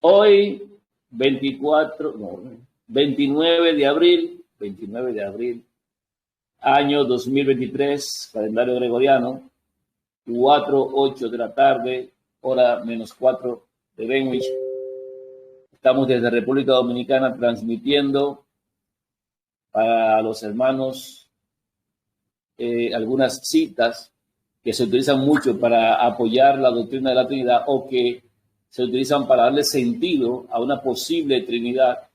Hoy, 29 de abril, año 2023, calendario gregoriano, 4:08 de la tarde, hora -4 de Greenwich. Estamos desde República Dominicana transmitiendo para los hermanos algunas citas que se utilizan mucho para apoyar la doctrina de la Trinidad o que se utilizan para darle sentido a una posible Trinidad.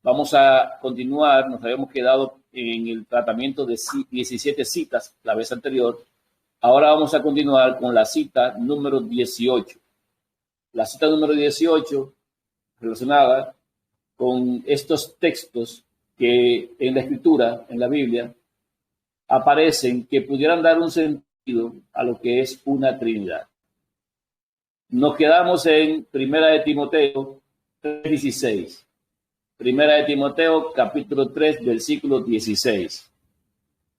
Vamos a continuar, nos habíamos quedado en el tratamiento de 17 citas la vez anterior. Ahora vamos a continuar con la cita número 18. La cita número 18 relacionada con estos textos que en la Escritura, en la Biblia, aparecen que pudieran dar un sentido a lo que es una Trinidad. Nos quedamos en Primera de Timoteo 3:16. Primera de Timoteo, capítulo 3, versículo 16.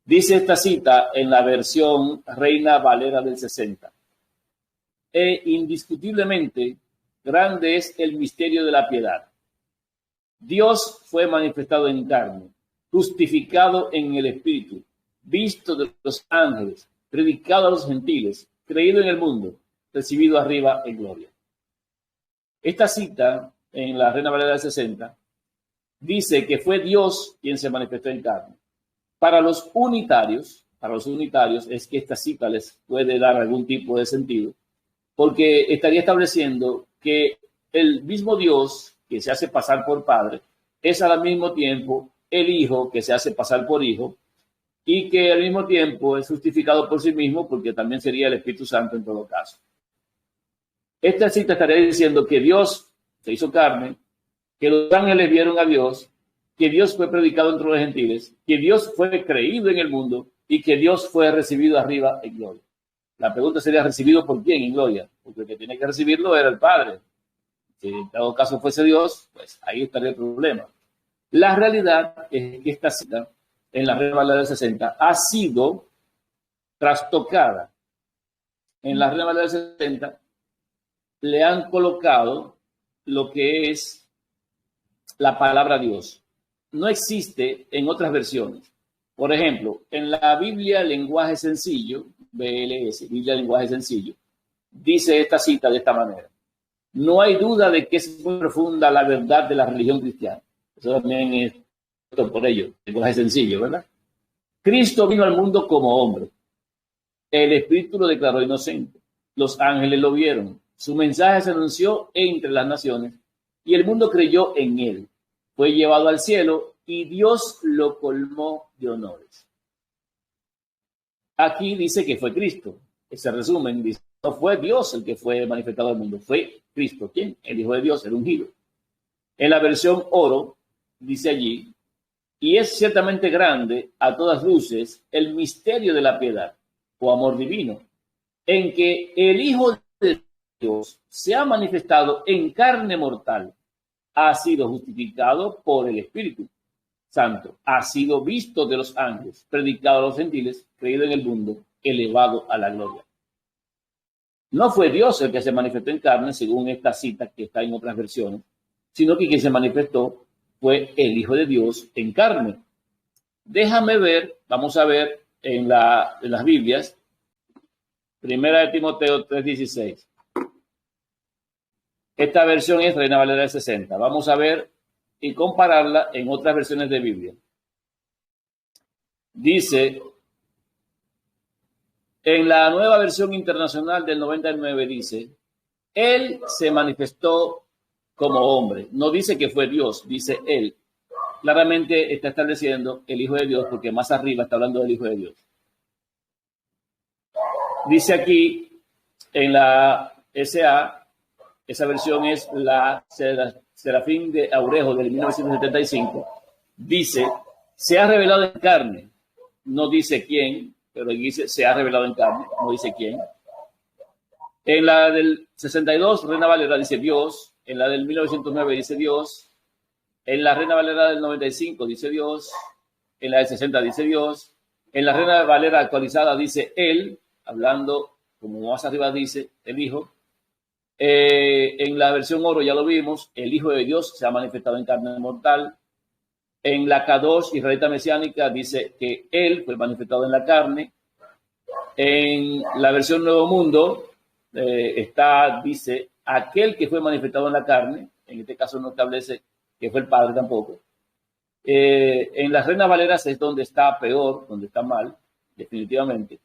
Dice esta cita en la versión Reina Valera del 60. Indiscutiblemente grande es el misterio de la piedad. Dios fue manifestado en carne, justificado en el Espíritu, visto de los ángeles, predicado a los gentiles, creído en el mundo, recibido arriba en gloria. Esta cita en la Reina Valera del 60 dice que fue Dios quien se manifestó en carne. Para los unitarios es que esta cita les puede dar algún tipo de sentido, porque estaría estableciendo que el mismo Dios que se hace pasar por Padre es al mismo tiempo el Hijo que se hace pasar por Hijo y que al mismo tiempo es justificado por sí mismo, porque también sería el Espíritu Santo en todo caso. Esta cita estaría diciendo que Dios se hizo carne, que los ángeles vieron a Dios, que Dios fue predicado entre los gentiles, que Dios fue creído en el mundo y que Dios fue recibido arriba en gloria. La pregunta sería, ¿recibido por quién en gloria? Porque el que tiene que recibirlo era el Padre. Si en todo caso fuese Dios, pues ahí estaría el problema. La realidad es que esta cita en la Reina Valera del 60 ha sido trastocada. En la Reina Valera del 60 le han colocado lo que es la palabra Dios. No existe en otras versiones. Por ejemplo, en la Biblia Lenguaje Sencillo, BLS, Biblia Lenguaje Sencillo, dice esta cita de esta manera. No hay duda de que es muy profunda la verdad de la religión cristiana. Eso también es por ello, lenguaje sencillo, ¿verdad? Cristo vino al mundo como hombre. El Espíritu lo declaró inocente. Los ángeles lo vieron. Su mensaje se anunció entre las naciones y el mundo creyó en él. Fue llevado al cielo y Dios lo colmó de honores. Aquí dice que fue Cristo. Ese resumen dice, no fue Dios el que fue manifestado al mundo, fue Cristo. ¿Quién? El Hijo de Dios, el ungido. En la versión oro, dice allí, y es ciertamente grande a todas luces el misterio de la piedad o amor divino, en que el Hijo de Dios se ha manifestado en carne mortal, ha sido justificado por el Espíritu Santo, ha sido visto de los ángeles, predicado a los gentiles, creído en el mundo, elevado a la gloria. No fue Dios el que se manifestó en carne, según esta cita que está en otras versiones, sino que quien se manifestó fue el Hijo de Dios en carne. Déjame ver, vamos a ver en las Biblias, Primera de Timoteo 3:16. Esta versión es Reina Valera del 60. Vamos a ver y compararla en otras versiones de Biblia. Dice, en la nueva versión internacional del 99 dice, Él se manifestó como hombre. No dice que fue Dios, dice Él. Claramente está estableciendo el Hijo de Dios, porque más arriba está hablando del Hijo de Dios. Dice aquí, en la SA, esa versión es la Serafín de Aurejo del 1975, dice, se ha revelado en carne. No dice quién, pero dice, se ha revelado en carne, no dice quién. En la del 62, Reina Valera dice Dios. En la del 1909 dice Dios. En la Reina Valera del 95 dice Dios. En la del 60 dice Dios. En la Reina Valera actualizada dice Él, hablando, como más arriba dice, el Hijo. En la versión oro ya lo vimos, el Hijo de Dios se ha manifestado en carne mortal. En la Kadosh israelita mesiánica dice que Él fue manifestado en la carne. En la versión Nuevo Mundo dice, aquel que fue manifestado en la carne, en este caso no establece que fue el Padre tampoco. En las Reina Valeras es donde está peor, donde está mal, definitivamente.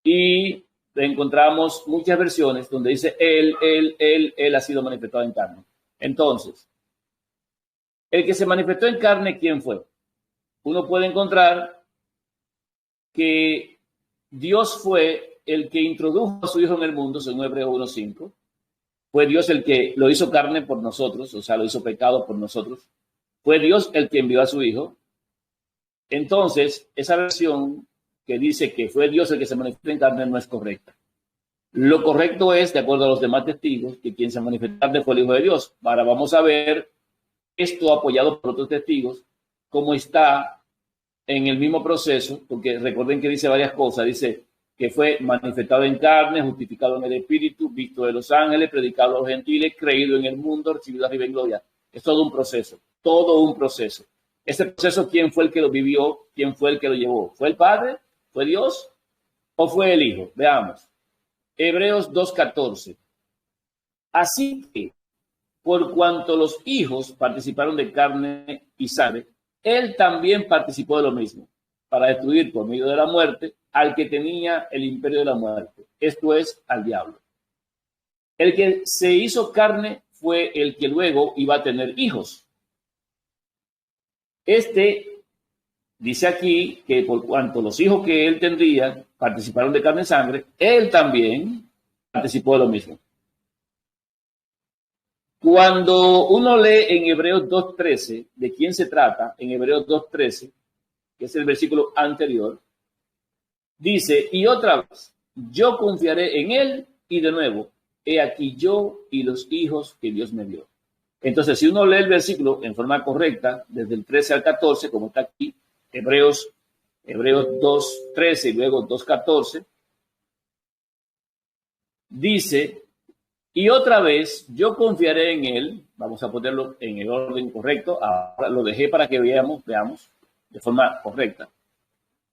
Y encontramos muchas versiones donde dice Él ha sido manifestado en carne. Entonces, el que se manifestó en carne, ¿quién fue? Uno puede encontrar que Dios fue el que introdujo a su Hijo en el mundo, según Hebreos 1:5. Fue Dios el que lo hizo carne por nosotros, o sea, lo hizo pecado por nosotros. Fue Dios el que envió a su Hijo. Entonces, esa versión que dice que fue Dios el que se manifestó en carne no es correcta. Lo correcto es, de acuerdo a los demás testigos, que quien se manifestó en carne fue el Hijo de Dios. Ahora vamos a ver esto apoyado por otros testigos, cómo está en el mismo proceso, porque recuerden que dice varias cosas. Dice que fue manifestado en carne, justificado en el Espíritu, visto de los ángeles, predicado a los gentiles, creído en el mundo, recibido arriba en gloria. Es todo un proceso, todo un proceso. Ese proceso, ¿quién fue el que lo vivió? ¿Quién fue el que lo llevó? ¿Fue el Padre? ¿Fue Dios? ¿O fue el Hijo? Veamos. Hebreos 2:14. Así que, por cuanto los hijos participaron de carne y sangre, él también participó de lo mismo, para destruir por medio de la muerte al que tenía el imperio de la muerte, esto es, al diablo. El que se hizo carne fue el que luego iba a tener hijos. Dice aquí que por cuanto los hijos que él tendría participaron de carne y sangre, él también participó de lo mismo. Cuando uno lee en Hebreos 2:13, ¿de quién se trata? En Hebreos 2:13, que es el versículo anterior, dice, y otra vez, yo confiaré en él, y de nuevo, he aquí yo y los hijos que Dios me dio. Entonces, si uno lee el versículo en forma correcta, desde el 13 al 14, como está aquí, Hebreos 2:13 y luego 2:14, dice, y otra vez yo confiaré en él. Vamos a ponerlo en el orden correcto. Ahora lo dejé para que veamos de forma correcta.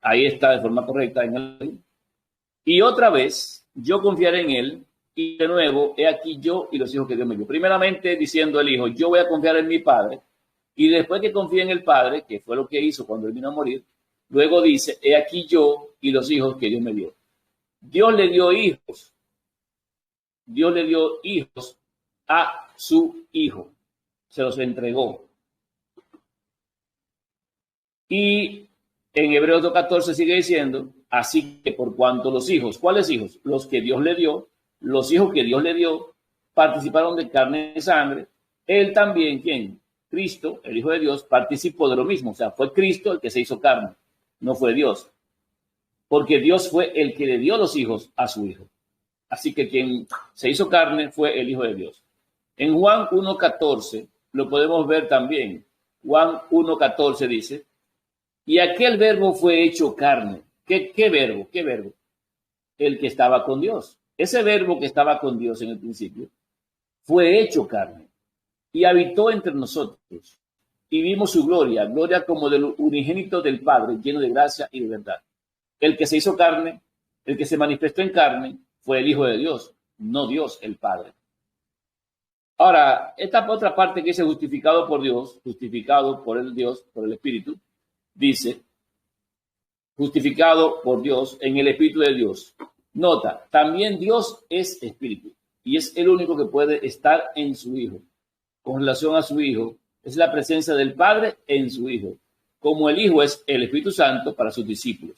Ahí está de forma correcta en el. Y otra vez yo confiaré en él. Y de nuevo, he aquí yo y los hijos que Dios me dio. Primeramente diciendo el hijo, yo voy a confiar en mi padre. Y después que confíe en el padre, que fue lo que hizo cuando él vino a morir, luego dice, he aquí yo y los hijos que Dios me dio. Dios le dio hijos. Dios le dio hijos a su hijo. Se los entregó. Y en Hebreos 2:14 sigue diciendo, así que por cuanto los hijos, ¿cuáles hijos? Los que Dios le dio, los hijos que Dios le dio, participaron de carne y sangre. Él también, ¿quién? Cristo, el Hijo de Dios, participó de lo mismo. O sea, fue Cristo el que se hizo carne, no fue Dios. Porque Dios fue el que le dio los hijos a su hijo. Así que quien se hizo carne fue el Hijo de Dios. En Juan 1:14 lo podemos ver también. Juan 1:14 dice, y aquel verbo fue hecho carne. ¿Qué verbo? ¿Qué verbo? El que estaba con Dios. Ese verbo que estaba con Dios en el principio fue hecho carne y habitó entre nosotros. Y vimos su gloria, gloria como del unigénito del Padre, lleno de gracia y de verdad. El que se hizo carne, el que se manifestó en carne, fue el Hijo de Dios, no Dios el Padre. Ahora, esta otra parte que dice justificado por Dios, justificado por el Dios, por el Espíritu, dice, justificado por Dios en el Espíritu de Dios. Nota, también Dios es Espíritu y es el único que puede estar en su Hijo. Con relación a su Hijo, es la presencia del Padre en su Hijo, como el Hijo es el Espíritu Santo para sus discípulos.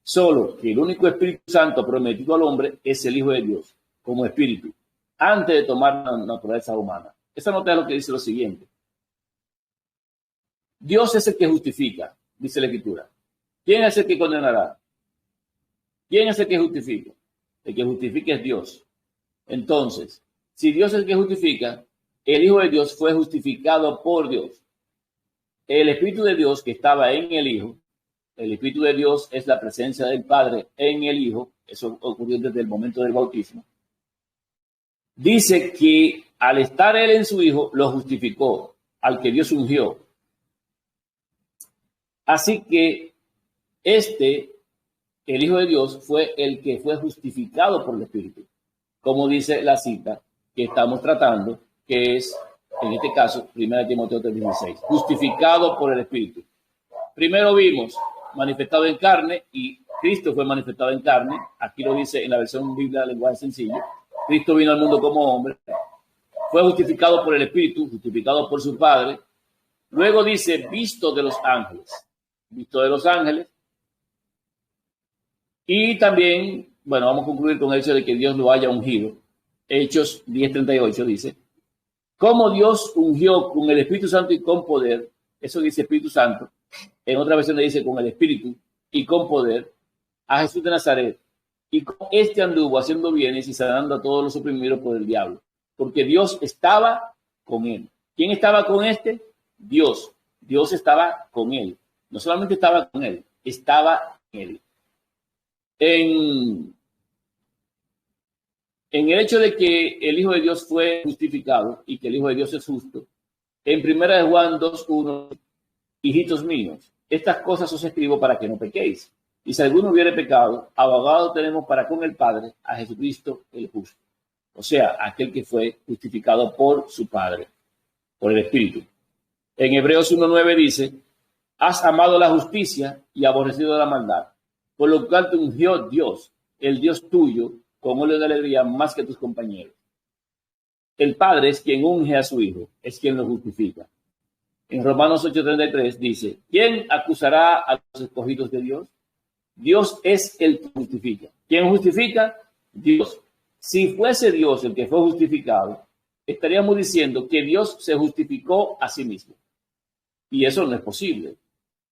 Solo que el único Espíritu Santo prometido al hombre es el Hijo de Dios, como Espíritu, antes de tomar la naturaleza humana. Esta nota es lo que dice lo siguiente. Dios es el que justifica, dice la Escritura. ¿Quién es el que condenará? ¿Quién es el que justifica? El que justifica es Dios. Entonces, si Dios es el que justifica, el Hijo de Dios fue justificado por Dios. El Espíritu de Dios que estaba en el Hijo, el Espíritu de Dios es la presencia del Padre en el Hijo, eso ocurrió desde el momento del bautismo. dice que al estar él en su Hijo, lo justificó, al que Dios ungió. Así que el Hijo de Dios, fue el que fue justificado por el Espíritu, como dice la cita que estamos tratando, que es, en este caso, 1 Timoteo 3:16, justificado por el Espíritu. Primero vimos manifestado en carne, y Cristo fue manifestado en carne. Aquí lo dice en la versión Biblia de lenguaje sencillo. Cristo vino al mundo como hombre, fue justificado por el Espíritu, justificado por su Padre. Luego dice, visto de los ángeles, visto de los ángeles. Y también, bueno, vamos a concluir con el hecho de que Dios lo haya ungido. Hechos 10:38 dice, como Dios ungió con el Espíritu Santo y con poder, eso dice Espíritu Santo, en otra versión le dice con el Espíritu y con poder, a Jesús de Nazaret, y con este anduvo haciendo bienes y sanando a todos los oprimidos por el diablo, porque Dios estaba con él. ¿Quién estaba con este? Dios. Dios estaba con él. No solamente estaba con él, estaba en él. En el hecho de que el Hijo de Dios fue justificado y que el Hijo de Dios es justo, en 1 Juan 2:1, hijitos míos, estas cosas os escribo para que no pequéis. Y si alguno hubiere pecado, abogado tenemos para con el Padre, a Jesucristo el justo. O sea, aquel que fue justificado por su Padre, por el Espíritu. En Hebreos 1:9 dice, has amado la justicia y aborrecido la maldad, por lo cual te ungió Dios, el Dios tuyo, con óleo de alegría más que tus compañeros. El Padre es quien unge a su Hijo, es quien lo justifica. En Romanos 8:33 dice, ¿quién acusará a los escogidos de Dios? Dios es el que justifica. ¿Quién justifica? Dios. Si fuese Dios el que fue justificado, estaríamos diciendo que Dios se justificó a sí mismo. Y eso no es posible.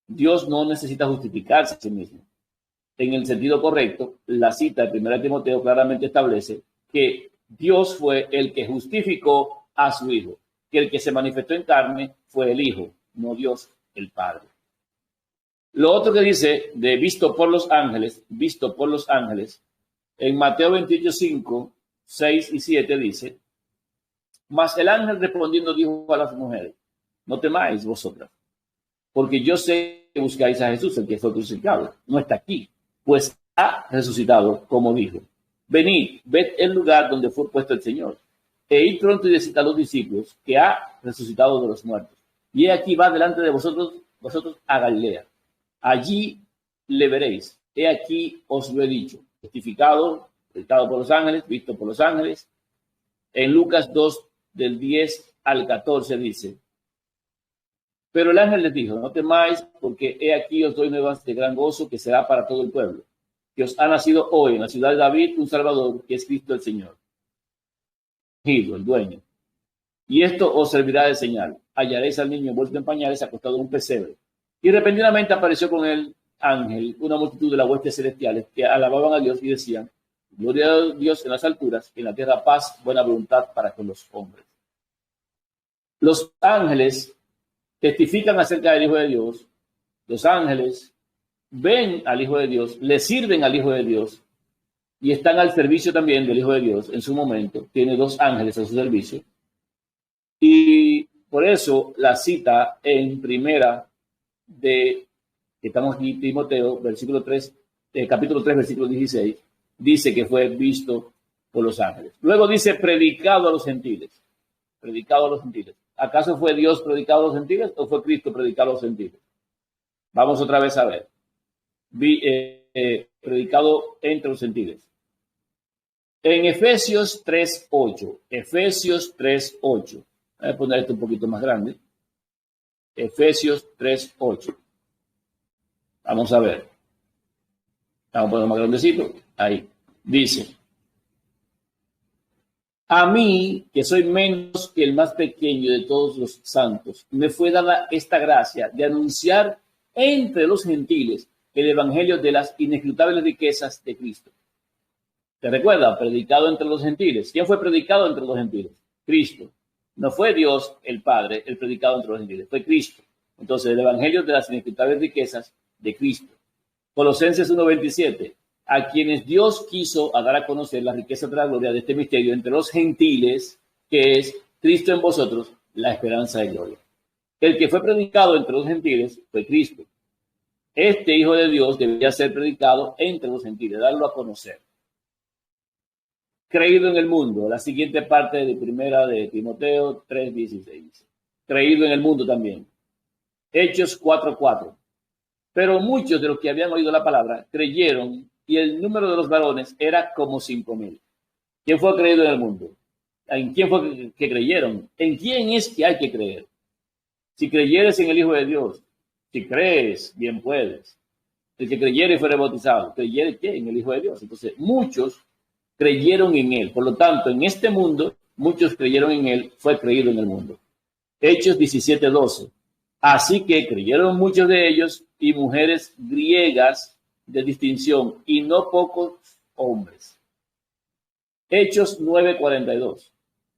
Dios no necesita justificarse a sí mismo. En el sentido correcto, la cita de 1 Timoteo claramente establece que Dios fue el que justificó a su Hijo, que el que se manifestó en carne fue el Hijo, no Dios el Padre. Lo otro que dice de visto por los ángeles, en Mateo 28:5, 6 y 7 dice, mas el ángel respondiendo dijo a las mujeres, no temáis vosotras, porque yo sé que buscáis a Jesús, el que fue crucificado, no está aquí, pues ha resucitado, como dijo. Venid, ved el lugar donde fue puesto el Señor, e id pronto y decid a los discípulos que ha resucitado de los muertos. Y aquí va delante de vosotros a Galilea. Allí le veréis. He aquí os lo he dicho. Testificado, predicado por los ángeles, visto por los ángeles. En Lucas 2, del 10 al 14 dice, pero el ángel les dijo, no temáis, porque he aquí os doy nuevas de gran gozo que será para todo el pueblo, que os ha nacido hoy en la ciudad de David un Salvador, que es Cristo el Señor. El dueño. Y esto os servirá de señal. Hallaréis al niño envuelto en pañales, acostado en un pesebre. Y repentinamente apareció con el ángel una multitud de las huestes celestiales que alababan a Dios y decían, gloria a Dios en las alturas, y en la tierra paz, buena voluntad para con los hombres. Los ángeles testifican acerca del Hijo de Dios. Los ángeles ven al Hijo de Dios, le sirven al Hijo de Dios y están al servicio también del Hijo de Dios en su momento. Tiene 2 ángeles a su servicio. Y por eso la cita en primera de, estamos aquí, Timoteo, capítulo 3, versículo 16, dice que fue visto por los ángeles. Luego dice predicado a los gentiles. Predicado a los gentiles. ¿Acaso fue Dios predicado a los gentiles o fue Cristo predicado a los gentiles? Vamos otra vez a ver. Predicado entre los gentiles. En Efesios 3:8. Efesios 3:8. Voy a poner esto un poquito más grande. Efesios 3:8. Vamos a ver. Vamos a ponerlo más grandecito. Ahí. Dice. A mí, que soy menos que el más pequeño de todos los santos, me fue dada esta gracia de anunciar entre los gentiles el evangelio de las inescrutables riquezas de Cristo. ¿Te recuerda? Predicado entre los gentiles. ¿Quién fue predicado entre los gentiles? Cristo. No fue Dios el Padre el predicado entre los gentiles, fue Cristo. Entonces, el evangelio de las inescrutables riquezas de Cristo. Colosenses 1:27. a quienes Dios quiso a dar a conocer la riqueza de la gloria de este misterio entre los gentiles, que es Cristo en vosotros, la esperanza de gloria. El que fue predicado entre los gentiles fue Cristo. Este Hijo de Dios debía ser predicado entre los gentiles, darlo a conocer. Creído en el mundo, la siguiente parte de primera de Timoteo 3:16. Creído en el mundo también. Hechos 4:4. Pero muchos de los que habían oído la palabra creyeron, y el número de los varones era como 5,000. ¿Quién fue creído en el mundo? ¿En quién fue que creyeron? ¿En quién es que hay que creer? Si creyeres en el Hijo de Dios, si crees, bien puedes. El que creyere y fuere bautizado, ¿creyere qué? En el Hijo de Dios. Entonces, muchos creyeron en él. Por lo tanto, en este mundo, muchos creyeron en él, fue creído en el mundo. Hechos 17:12. Así que creyeron muchos de ellos y mujeres griegas de distinción y no pocos hombres. Hechos 9:42.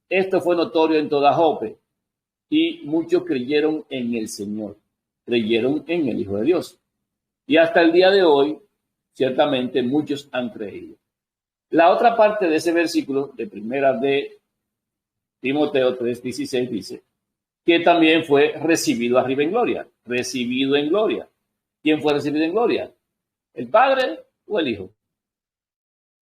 Esto fue notorio en toda Jope y muchos creyeron en el Señor, creyeron en el Hijo de Dios. Y hasta el día de hoy, ciertamente muchos han creído. La otra parte de ese versículo de primera de Timoteo 3:16 dice que también fue recibido arriba en gloria, recibido en gloria. ¿Quién fue recibido en gloria? ¿El Padre o el Hijo?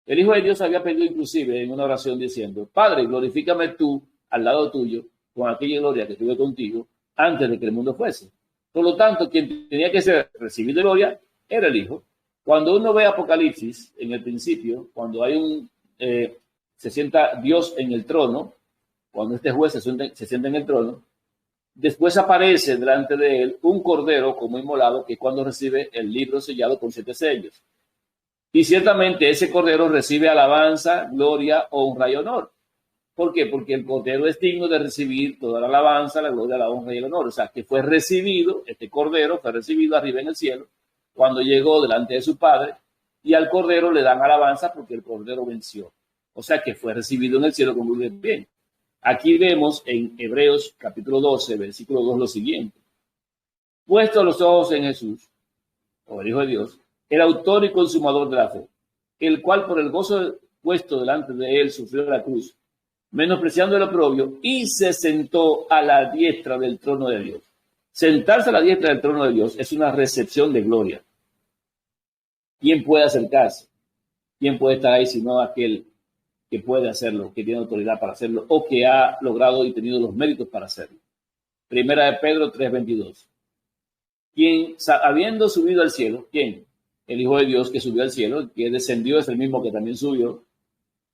El Hijo de Dios había pedido inclusive en una oración diciendo, Padre, glorifícame tú al lado tuyo con aquella gloria que tuve contigo antes de que el mundo fuese. Por lo tanto, quien tenía que ser recibido en gloria era el Hijo. Cuando uno ve Apocalipsis, en el principio, cuando hay se sienta Dios en el trono, cuando este juez se sienta en el trono, después aparece delante de él un cordero como inmolado, que es cuando recibe el libro sellado con 7 sellos. Y ciertamente ese cordero recibe alabanza, gloria, honra y honor. ¿Por qué? Porque el cordero es digno de recibir toda la alabanza, la gloria, la honra y el honor. O sea, que fue recibido, este cordero fue recibido arriba en el cielo, cuando llegó delante de su padre, y al cordero le dan alabanza porque el cordero venció. O sea, que fue recibido en el cielo con gloria y bien. Aquí vemos en Hebreos capítulo 12, versículo 2, lo siguiente. Puesto los ojos en Jesús, o el Hijo de Dios, el autor y consumador de la fe, el cual por el gozo puesto delante de él sufrió la cruz, menospreciando el oprobio, y se sentó a la diestra del trono de Dios. Sentarse a la diestra del trono de Dios es una recepción de gloria. ¿Quién puede acercarse? ¿Quién puede estar ahí sino aquel que puede hacerlo, que tiene autoridad para hacerlo, o que ha logrado y tenido los méritos para hacerlo? Primera de Pedro 3:22. Quien, habiendo subido al cielo, ¿quién? El Hijo de Dios que subió al cielo, el que descendió es el mismo que también subió,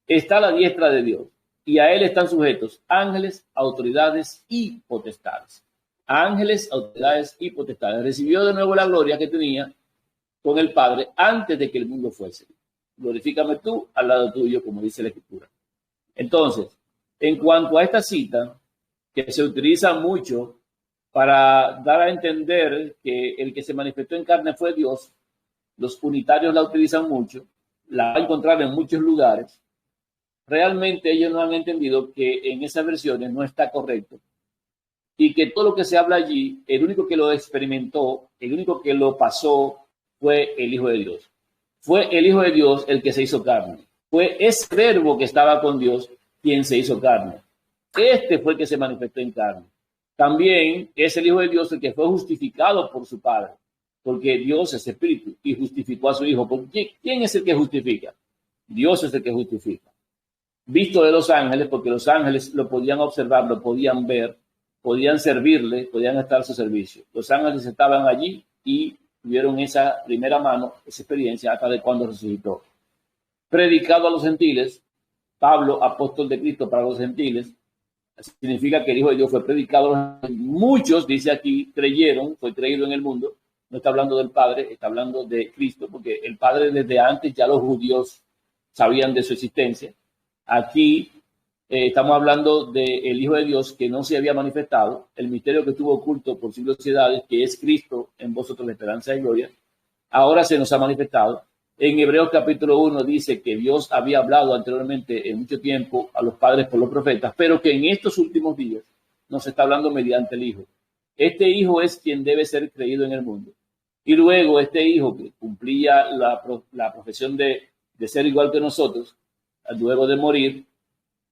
está a la diestra de Dios, y a él están sujetos ángeles, autoridades y potestades. Ángeles, autoridades y potestades. Recibió de nuevo la gloria que tenía con el Padre antes de que el mundo fuese. Glorifícame tú al lado tuyo, como dice la Escritura. Entonces, en cuanto a esta cita, que se utiliza mucho para dar a entender que el que se manifestó en carne fue Dios, los unitarios la utilizan mucho, la va a encontrar en muchos lugares. Realmente ellos no han entendido que en esas versiones no está correcto y que todo lo que se habla allí, el único que lo experimentó, el único que lo pasó fue el Hijo de Dios. Fue el Hijo de Dios el que se hizo carne. Fue ese verbo que estaba con Dios quien se hizo carne. Este fue el que se manifestó en carne. También es el Hijo de Dios el que fue justificado por su Padre, porque Dios es espíritu y justificó a su Hijo. ¿Quién es el que justifica? Dios es el que justifica. Visto de los ángeles, porque los ángeles lo podían observar, lo podían ver, podían servirle, podían estar a su servicio. Los ángeles estaban allí y tuvieron esa primera mano, esa experiencia hasta de cuando resucitó. Predicado a los gentiles, Pablo, apóstol de Cristo para los gentiles, significa que el Hijo de Dios fue predicado. Muchos, dice aquí, creyeron, fue creído en el mundo. No está hablando del Padre, está hablando de Cristo, porque el Padre desde antes ya los judíos sabían de su existencia. Aquí estamos hablando del Hijo de Dios que no se había manifestado, el misterio que estuvo oculto por siglos y edades, que es Cristo en vosotros la esperanza y gloria. Ahora se nos ha manifestado. En Hebreos capítulo 1 dice que Dios había hablado anteriormente en mucho tiempo a los padres por los profetas, pero que en estos últimos días nos está hablando mediante el Hijo. Este Hijo es quien debe ser creído en el mundo. Y luego este hijo que cumplía la profesión de ser igual que nosotros, luego de morir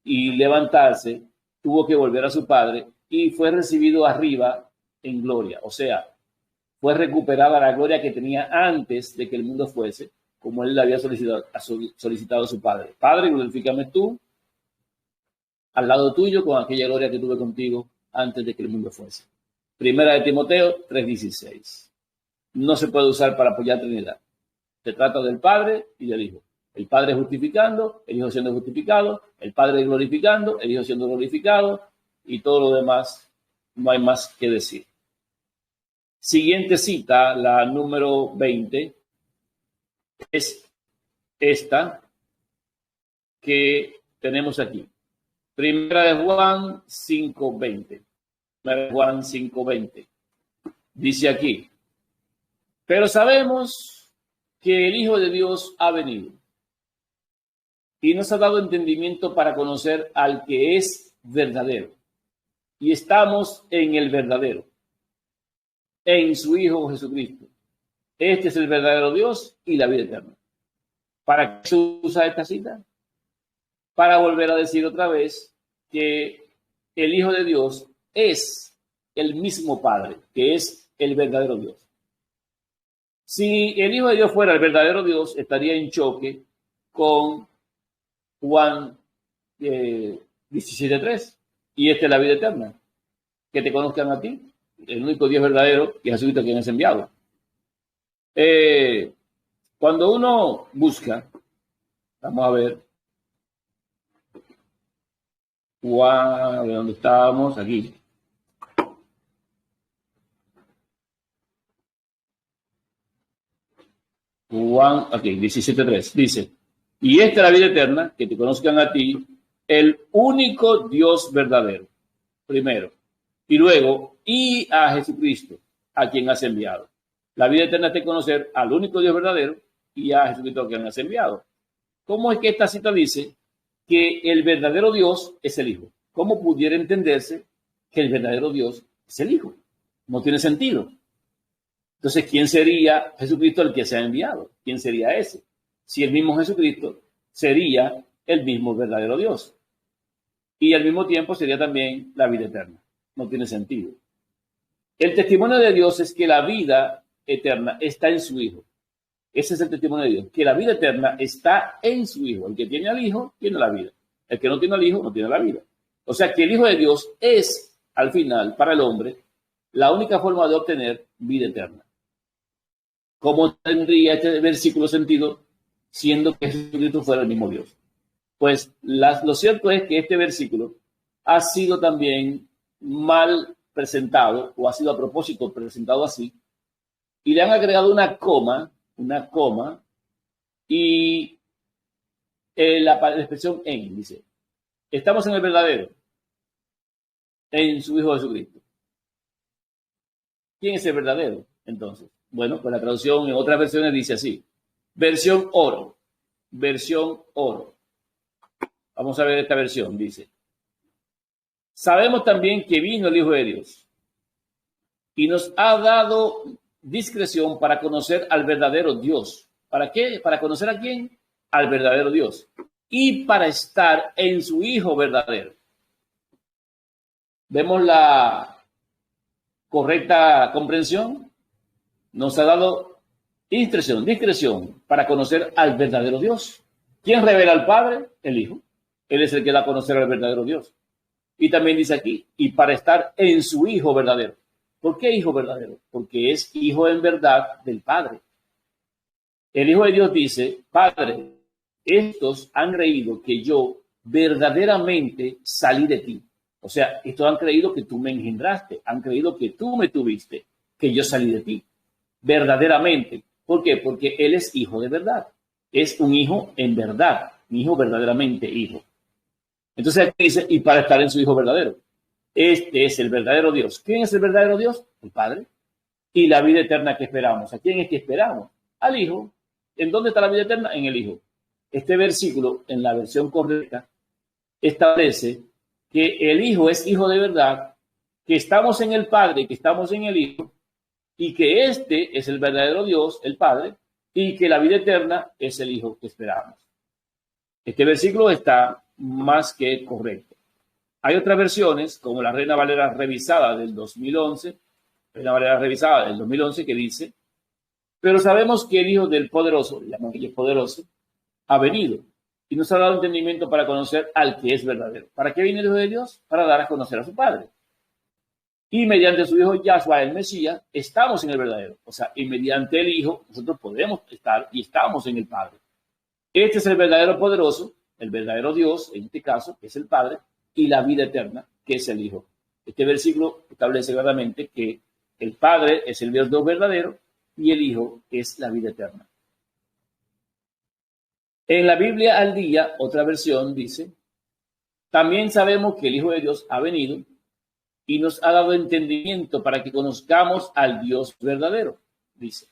y levantarse, tuvo que volver a su padre y fue recibido arriba en gloria. O sea, fue recuperada la gloria que tenía antes de que el mundo fuese, como él le había solicitado a su padre. Padre, glorifícame tú al lado tuyo con aquella gloria que tuve contigo antes de que el mundo fuese. Primera de Timoteo 3:16. No se puede usar para apoyar Trinidad. Se trata del Padre y del Hijo. El Padre justificando, el Hijo siendo justificado, el Padre glorificando, el Hijo siendo glorificado, y todo lo demás no hay más que decir. Siguiente cita, la número 20, es esta que tenemos aquí. Primera de Juan 5:20. Primera de Juan 5:20. Dice aquí: pero sabemos que el Hijo de Dios ha venido y nos ha dado entendimiento para conocer al que es verdadero. Y estamos en el verdadero, en su Hijo Jesucristo. Este es el verdadero Dios y la vida eterna. ¿Para qué se usa esta cita? Para volver a decir otra vez que el Hijo de Dios es el mismo Padre, que es el verdadero Dios. Si el Hijo de Dios fuera el verdadero Dios, estaría en choque con Juan 17:3. Y esta es la vida eterna, que te conozcan a ti, el único Dios verdadero, y a Jesucristo quien es enviado. Cuando uno busca, vamos a ver, Juan, ¿de dónde estábamos? Aquí. Juan, aquí, 17:3, dice: y esta es la vida eterna, que te conozcan a ti, el único Dios verdadero, primero, y luego, y a Jesucristo, a quien has enviado. La vida eterna es de conocer al único Dios verdadero y a Jesucristo, a quien has enviado. ¿Cómo es que esta cita dice que el verdadero Dios es el Hijo? ¿Cómo pudiera entenderse que el verdadero Dios es el Hijo? No tiene sentido. Entonces, ¿quién sería Jesucristo el que se ha enviado? ¿Quién sería ese? Si el mismo Jesucristo sería el mismo verdadero Dios. Y al mismo tiempo sería también la vida eterna. No tiene sentido. El testimonio de Dios es que la vida eterna está en su Hijo. Ese es el testimonio de Dios, que la vida eterna está en su Hijo. El que tiene al Hijo tiene la vida. El que no tiene al Hijo no tiene la vida. O sea que el Hijo de Dios es, al final, para el hombre, la única forma de obtener vida eterna. ¿Cómo tendría este versículo sentido siendo que Jesucristo fuera el mismo Dios? Pues lo cierto es que este versículo ha sido también mal presentado, o ha sido a propósito presentado así, y le han agregado una coma, y la expresión en, dice: estamos en el verdadero, en su Hijo Jesucristo. ¿Quién es el verdadero, entonces? Bueno, pues la traducción en otras versiones dice así: versión oro. Vamos a ver esta versión, dice: sabemos también que vino el Hijo de Dios y nos ha dado discreción para conocer al verdadero Dios. ¿Para qué? ¿Para conocer a quién? Al verdadero Dios. Y para estar en su Hijo verdadero. ¿Vemos la correcta comprensión? Nos ha dado discreción para conocer al verdadero Dios. ¿Quién revela al Padre? El Hijo. Él es el que da a conocer al verdadero Dios. Y también dice aquí: y para estar en su Hijo verdadero. ¿Por qué Hijo verdadero? Porque es Hijo en verdad del Padre. El Hijo de Dios dice: Padre, estos han creído que yo verdaderamente salí de ti. O sea, estos han creído que tú me engendraste, han creído que tú me tuviste, que yo salí de ti. Verdaderamente. ¿Por qué? Porque Él es Hijo de verdad. Es un Hijo en verdad, un Hijo verdaderamente Hijo. Entonces aquí dice: y para estar en su Hijo verdadero. Este es el verdadero Dios. ¿Quién es el verdadero Dios? El Padre. Y la vida eterna que esperamos. ¿A quién es que esperamos? Al Hijo. ¿En dónde está la vida eterna? En el Hijo. Este versículo, en la versión correcta, establece que el Hijo es Hijo de verdad, que estamos en el Padre, que estamos en el Hijo, y que este es el verdadero Dios, el Padre, y que la vida eterna es el Hijo que esperamos. Este versículo está más que correcto. Hay otras versiones, como la Reina Valera revisada del 2011, Reina Valera revisada del 2011, que dice: pero sabemos que el Hijo del Poderoso, llaman que es poderoso, ha venido y nos ha dado entendimiento para conocer al que es verdadero. ¿Para qué viene el Hijo de Dios? Para dar a conocer a su Padre. Y mediante su Hijo Yahshua, el Mesías, estamos en el verdadero. O sea, y mediante el Hijo nosotros podemos estar y estamos en el Padre. Este es el verdadero poderoso, el verdadero Dios, en este caso, que es el Padre, y la vida eterna, que es el Hijo. Este versículo establece claramente que el Padre es el Dios verdadero y el Hijo es la vida eterna. En la Biblia al día, otra versión dice: también sabemos que el Hijo de Dios ha venido y nos ha dado entendimiento para que conozcamos al Dios verdadero, dice.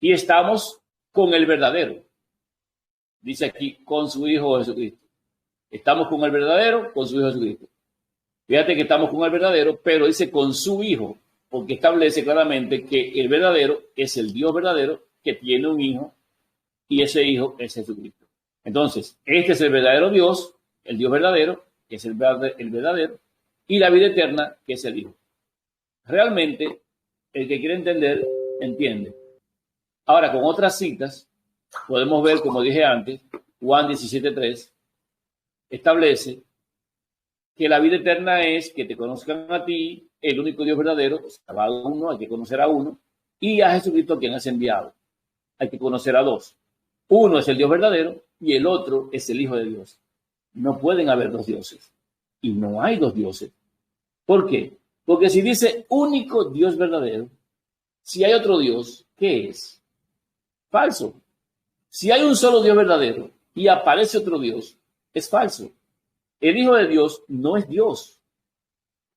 Y estamos con el verdadero. Dice aquí, con su Hijo Jesucristo. Estamos con el verdadero, con su Hijo Jesucristo. Fíjate que estamos con el verdadero, pero dice con su Hijo, porque establece claramente que el verdadero es el Dios verdadero que tiene un Hijo, y ese Hijo es Jesucristo. Entonces, este es el verdadero Dios, el Dios verdadero, que es el verdadero, y la vida eterna, que es el Hijo. Realmente, el que quiere entender, entiende. Ahora, con otras citas, podemos ver, como dije antes, Juan 17:3, establece que la vida eterna es que te conozcan a ti, el único Dios verdadero, a uno, hay que conocer a uno, y a Jesucristo, quien has enviado. Hay que conocer a dos. Uno es el Dios verdadero y el otro es el Hijo de Dios. No pueden haber dos dioses. Y no hay dos dioses. ¿Por qué? Porque si dice único Dios verdadero, si hay otro Dios, ¿qué es? Falso. Si hay un solo Dios verdadero y aparece otro Dios, es falso. El Hijo de Dios no es Dios.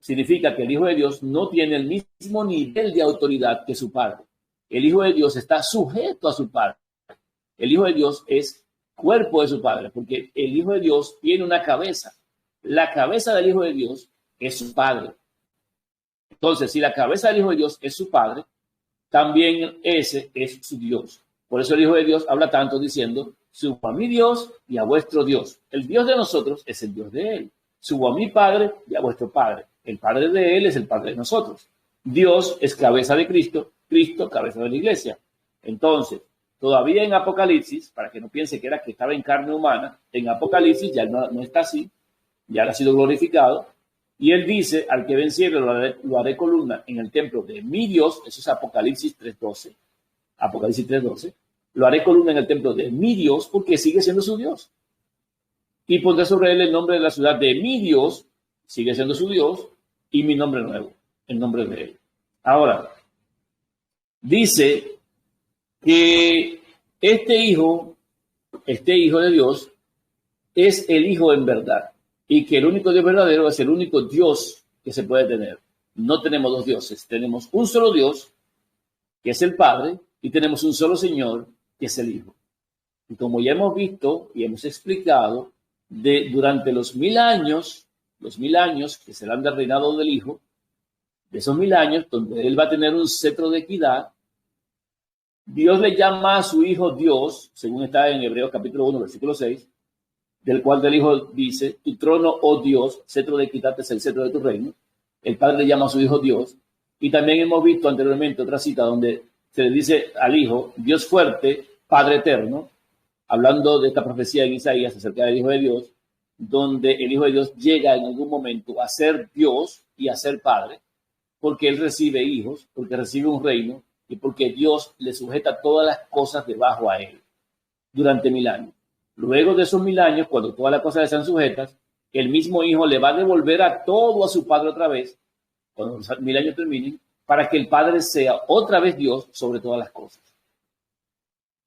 Significa que el Hijo de Dios no tiene el mismo nivel de autoridad que su Padre. El Hijo de Dios está sujeto a su Padre. El Hijo de Dios es cuerpo de su Padre, porque el Hijo de Dios tiene una cabeza. La cabeza del Hijo de Dios es su Padre. Entonces, si la cabeza del Hijo de Dios es su Padre, también ese es su Dios. Por eso el Hijo de Dios habla tanto diciendo: subo a mi Dios y a vuestro Dios. El Dios de nosotros es el Dios de Él. Subo a mi Padre y a vuestro Padre. El Padre de Él es el Padre de nosotros. Dios es cabeza de Cristo, Cristo cabeza de la iglesia. Entonces, todavía en Apocalipsis, para que no piense que era que estaba en carne humana, en Apocalipsis ya no está así, ya ha sido glorificado. Y él dice: al que venciere lo haré columna en el templo de mi Dios. Eso es Apocalipsis 3:12. Apocalipsis 3:12. Lo haré columna en el templo de mi Dios, porque sigue siendo su Dios. Y pondré sobre él el nombre de la ciudad de mi Dios, sigue siendo su Dios, y mi nombre nuevo, el nombre de él. Ahora, dice que este hijo de Dios es el Hijo en verdad, y que el único Dios verdadero es el único Dios que se puede tener. No tenemos dos dioses, tenemos un solo Dios, que es el Padre, y tenemos un solo Señor, que es el Hijo. Y como ya hemos visto y hemos explicado, durante los 1000 años que serán del reinado del Hijo, de esos 1000 años, donde él va a tener un cetro de equidad, Dios le llama a su Hijo Dios, según está en Hebreos capítulo 1, versículo 6, del cual del Hijo dice: tu trono, oh Dios, cetro de equidad es el cetro de tu reino. El Padre le llama a su Hijo Dios. Y también hemos visto anteriormente otra cita donde se le dice al Hijo: Dios fuerte, Padre eterno, hablando de esta profecía en Isaías acerca del Hijo de Dios, donde el Hijo de Dios llega en algún momento a ser Dios y a ser Padre, porque él recibe hijos, porque recibe un reino, y porque Dios le sujeta todas las cosas debajo a él durante 1000 años. Luego de esos 1000 años, cuando todas las cosas están sujetas, el mismo Hijo le va a devolver a todo a su Padre otra vez, cuando los 1000 años terminen, para que el Padre sea otra vez Dios sobre todas las cosas.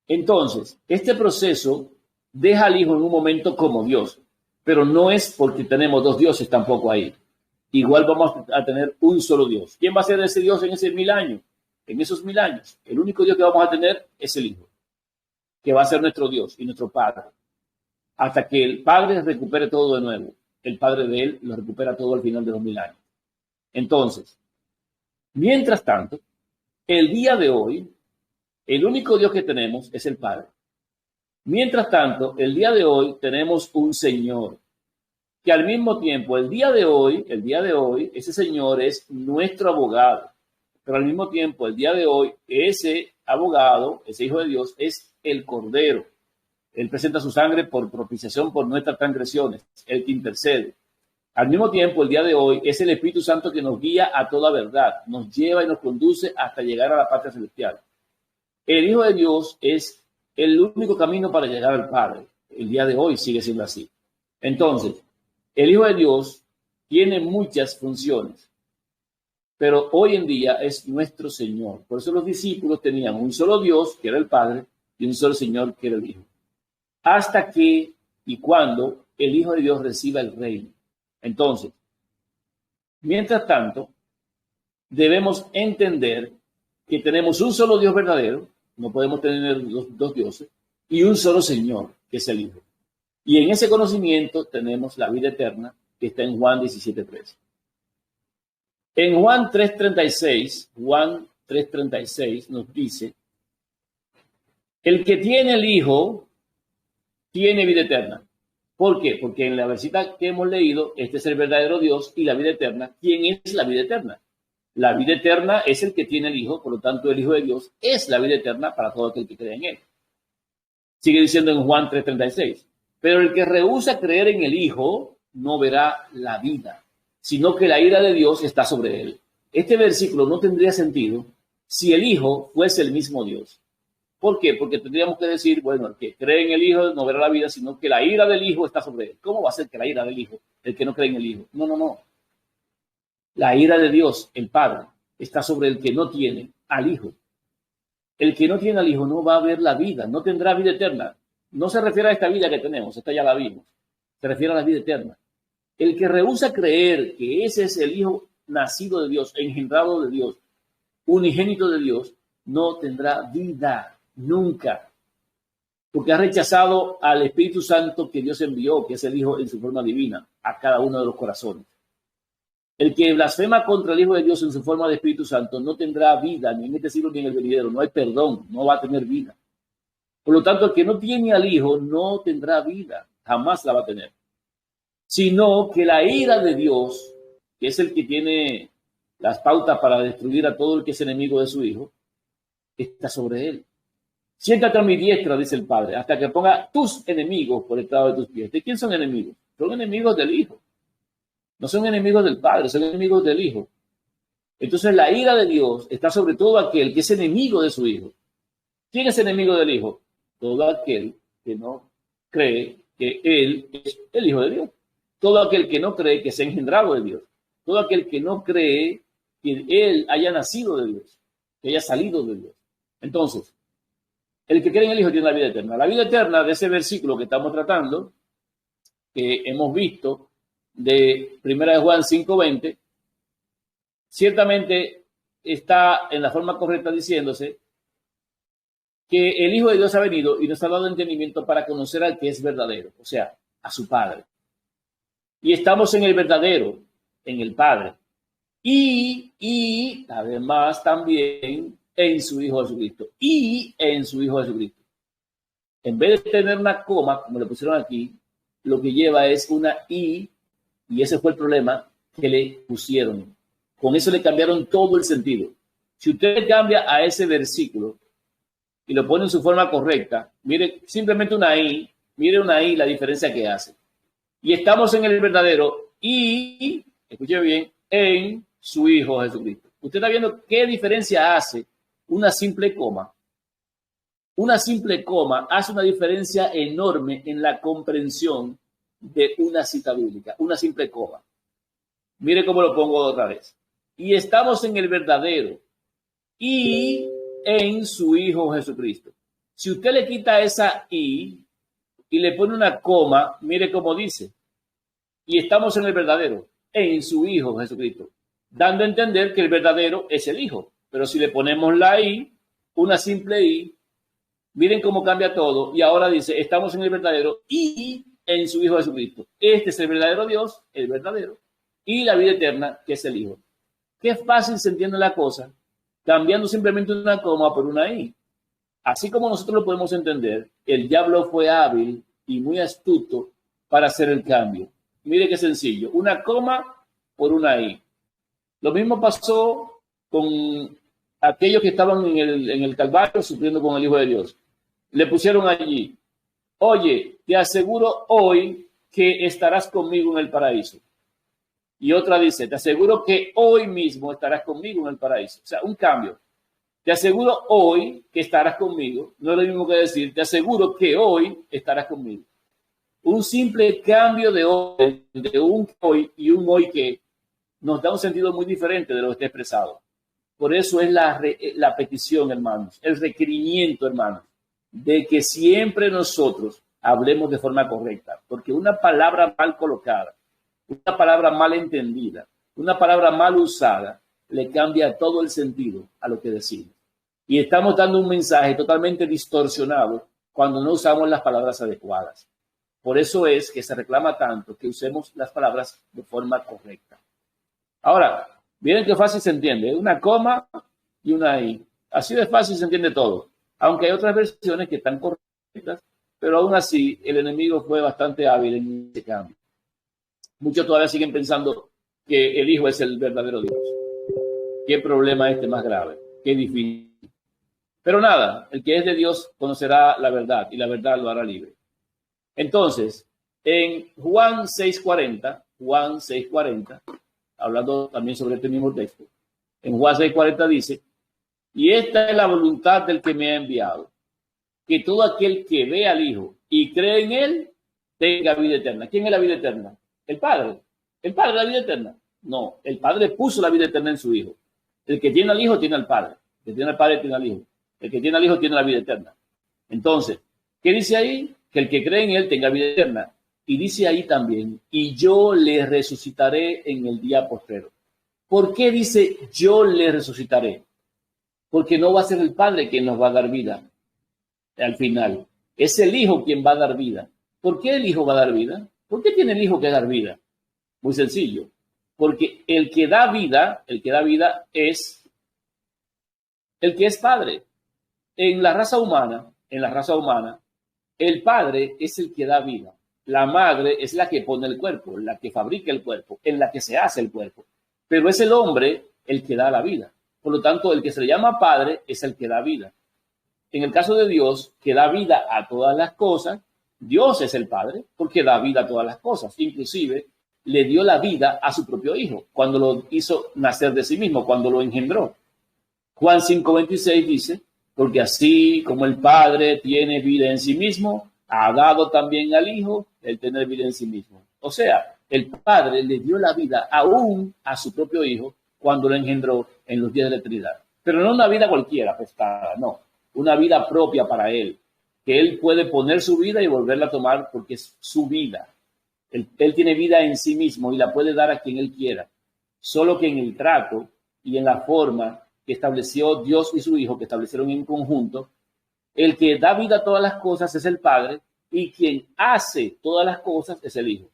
Entonces, este proceso deja al Hijo en un momento como Dios, pero no es porque tenemos dos dioses tampoco ahí. Igual vamos a tener un solo Dios. ¿Quién va a ser ese Dios en ese 1000 años? En esos 1000 años, el único Dios que vamos a tener es el Hijo, que va a ser nuestro Dios y nuestro Padre, hasta que el Padre recupere todo de nuevo. El Padre de él lo recupera todo al final de los 1000 años. Entonces, mientras tanto, El día de hoy, el único Dios que tenemos es el Padre. Mientras tanto, el día de hoy tenemos un Señor que al mismo tiempo, el día de hoy, ese Señor es nuestro abogado. Pero al mismo tiempo, el día de hoy, ese abogado, ese Hijo de Dios, es el Cordero. Él presenta su sangre por propiciación por nuestras transgresiones, el que intercede. Al mismo tiempo, el día de hoy, es el Espíritu Santo que nos guía a toda verdad, nos lleva y nos conduce hasta llegar a la patria celestial. El Hijo de Dios es el único camino para llegar al Padre. El día de hoy sigue siendo así. Entonces, el Hijo de Dios tiene muchas funciones, pero hoy en día es nuestro Señor. Por eso los discípulos tenían un solo Dios, que era el Padre, y un solo Señor, que era el Hijo. Hasta que y cuando el Hijo de Dios reciba el reino. Entonces, mientras tanto, debemos entender que tenemos un solo Dios verdadero, no podemos tener dos dioses, y un solo Señor, que es el Hijo. Y en ese conocimiento tenemos la vida eterna, que está en Juan 17:3. En Juan 3:36 nos dice, el que tiene el Hijo tiene vida eterna. ¿Por qué? Porque en la versita que hemos leído, este es el verdadero Dios y la vida eterna. ¿Quién es la vida eterna? La vida eterna es el que tiene el Hijo, por lo tanto el Hijo de Dios es la vida eterna para todo aquel que cree en Él. Sigue diciendo en Juan 3:36, pero el que rehúsa creer en el Hijo no verá la vida, sino que la ira de Dios está sobre él. Este versículo no tendría sentido si el Hijo fuese el mismo Dios. ¿Por qué? Porque tendríamos que decir, bueno, el que cree en el Hijo no verá la vida, sino que la ira del Hijo está sobre él. ¿Cómo va a ser que la ira del Hijo, el que no cree en el Hijo? No. La ira de Dios, el Padre, está sobre el que no tiene al Hijo. El que no tiene al Hijo no va a ver la vida, no tendrá vida eterna. No se refiere a esta vida que tenemos, esta ya la vimos. Se refiere a la vida eterna. El que rehúsa creer que ese es el Hijo nacido de Dios, engendrado de Dios, unigénito de Dios, no tendrá vida nunca. Porque ha rechazado al Espíritu Santo que Dios envió, que es el Hijo en su forma divina, a cada uno de los corazones. El que blasfema contra el Hijo de Dios en su forma de Espíritu Santo no tendrá vida, ni en este siglo ni en el venidero. No hay perdón, no va a tener vida. Por lo tanto, el que no tiene al Hijo no tendrá vida, jamás la va a tener. Sino que la ira de Dios, que es el que tiene las pautas para destruir a todo el que es enemigo de su Hijo, está sobre él. Siéntate a mi diestra, dice el Padre, hasta que ponga tus enemigos por el estrado de tus pies. ¿De quién son enemigos? Son enemigos del Hijo. No son enemigos del Padre, son enemigos del Hijo. Entonces la ira de Dios está sobre todo aquel que es enemigo de su Hijo. ¿Quién es enemigo del Hijo? Todo aquel que no cree que Él es el Hijo de Dios. Todo aquel que no cree que se ha engendrado de Dios. Todo aquel que no cree que Él haya nacido de Dios, que haya salido de Dios. Entonces, el que cree en el Hijo tiene la vida eterna. La vida eterna de ese versículo que estamos tratando, que hemos visto, de 1 Juan 5:20, ciertamente está en la forma correcta diciéndose que el Hijo de Dios ha venido y nos ha dado entendimiento para conocer al que es verdadero, o sea, a su Padre. Y estamos en el verdadero, en el Padre. Y además también en su Hijo Jesucristo. Y en su Hijo Jesucristo. En vez de tener una coma, como le pusieron aquí, lo que lleva es una y ese fue el problema que le pusieron. Con eso le cambiaron todo el sentido. Si usted cambia a ese versículo y lo pone en su forma correcta, mire simplemente una I, mire una I, la diferencia que hace. Y estamos en el verdadero y, escuche bien, en su Hijo Jesucristo. Usted está viendo qué diferencia hace una simple coma. Una simple coma hace una diferencia enorme en la comprensión de una cita bíblica, una simple coma. Mire cómo lo pongo otra vez. Y estamos en el verdadero y en su Hijo Jesucristo. Si usted le quita esa y le pone una coma, mire cómo dice. Y estamos en el verdadero, en su Hijo Jesucristo, dando a entender que el verdadero es el Hijo. Pero si le ponemos la I, una simple I, miren cómo cambia todo. Y ahora dice, estamos en el verdadero y en su Hijo Jesucristo. Este es el verdadero Dios, el verdadero, y la vida eterna, que es el Hijo. Qué fácil se entiende la cosa cambiando simplemente una coma por una I. Así como nosotros lo podemos entender, el diablo fue hábil y muy astuto para hacer el cambio. Mire qué sencillo, una coma por una I. Lo mismo pasó con aquellos que estaban en el Calvario sufriendo con el Hijo de Dios. Le pusieron allí, oye, te aseguro hoy que estarás conmigo en el paraíso. Y otra dice, te aseguro que hoy mismo estarás conmigo en el paraíso. O sea, un cambio. Te aseguro hoy que estarás conmigo. No es lo mismo que decir, te aseguro que hoy estarás conmigo. Un simple cambio de hoy, de un hoy y un hoy que nos da un sentido muy diferente de lo que está expresado. Por eso es la petición, hermanos, el requerimiento, hermanos, de que siempre nosotros hablemos de forma correcta. Porque una palabra mal colocada, una palabra mal entendida, una palabra mal usada, le cambia todo el sentido a lo que decimos. Y estamos dando un mensaje totalmente distorsionado cuando no usamos las palabras adecuadas. Por eso es que se reclama tanto que usemos las palabras de forma correcta. Ahora, miren qué fácil se entiende. Una coma y una I. Así de fácil se entiende todo. Aunque hay otras versiones que están correctas, pero aún así el enemigo fue bastante hábil en ese cambio. Muchos todavía siguen pensando que el Hijo es el verdadero Dios. ¿Qué problema este más grave? Qué difícil. Pero nada, el que es de Dios conocerá la verdad y la verdad lo hará libre. Entonces, en Juan 6:40, hablando también sobre este mismo texto, en Juan 6:40 dice, y esta es la voluntad del que me ha enviado, que todo aquel que ve al Hijo y cree en él, tenga vida eterna. ¿Quién es la vida eterna? El Padre. ¿El Padre es la vida eterna? No, el Padre puso la vida eterna en su Hijo. El que tiene al Hijo tiene al Padre. El que tiene al Padre tiene al Hijo. El que tiene al Hijo tiene la vida eterna. Entonces, ¿qué dice ahí? Que el que cree en él tenga vida eterna. Y dice ahí también, y yo le resucitaré en el día postrero. ¿Por qué dice yo le resucitaré? Porque no va a ser el Padre quien nos va a dar vida al final. Es el Hijo quien va a dar vida. ¿Por qué el Hijo va a dar vida? ¿Por qué tiene el Hijo que dar vida? Muy sencillo. Porque el que da vida es el que es Padre. En la raza humana, el Padre es el que da vida. La madre es la que pone el cuerpo, la que fabrica el cuerpo, en la que se hace el cuerpo. Pero es el hombre el que da la vida. Por lo tanto, el que se le llama Padre es el que da vida. En el caso de Dios, que da vida a todas las cosas, Dios es el Padre porque da vida a todas las cosas. Inclusive, le dio la vida a su propio Hijo cuando lo hizo nacer de sí mismo, cuando lo engendró. Juan 5:26 dice, porque así como el Padre tiene vida en sí mismo, ha dado también al Hijo el tener vida en sí mismo. O sea, el Padre le dio la vida aún a su propio Hijo cuando lo engendró en los días de la eternidad. Pero no una vida cualquiera, prestada, no. Una vida propia para Él, que Él puede poner su vida y volverla a tomar porque es su vida. Él tiene vida en sí mismo y la puede dar a quien Él quiera. Solo que en el trato y en la forma que estableció Dios y su Hijo, que establecieron en conjunto, el que da vida a todas las cosas es el Padre y quien hace todas las cosas es el Hijo.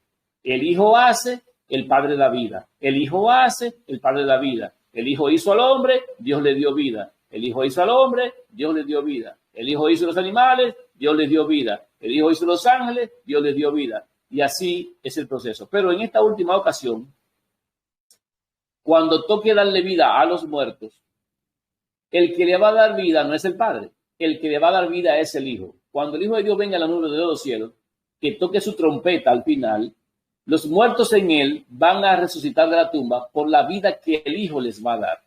El Hijo hace, el Padre da vida. El Hijo hace, el Padre da vida. El Hijo hizo al hombre, Dios le dio vida. El Hijo hizo al hombre, Dios le dio vida. El Hijo hizo los animales, Dios les dio vida. El Hijo hizo los ángeles, Dios les dio vida. Y así es el proceso. Pero en esta última ocasión, cuando toque darle vida a los muertos, el que le va a dar vida no es el Padre. El que le va a dar vida es el Hijo. Cuando el Hijo de Dios venga a la nube de los cielos, que toque su trompeta al final, los muertos en él van a resucitar de la tumba por la vida que el Hijo les va a dar.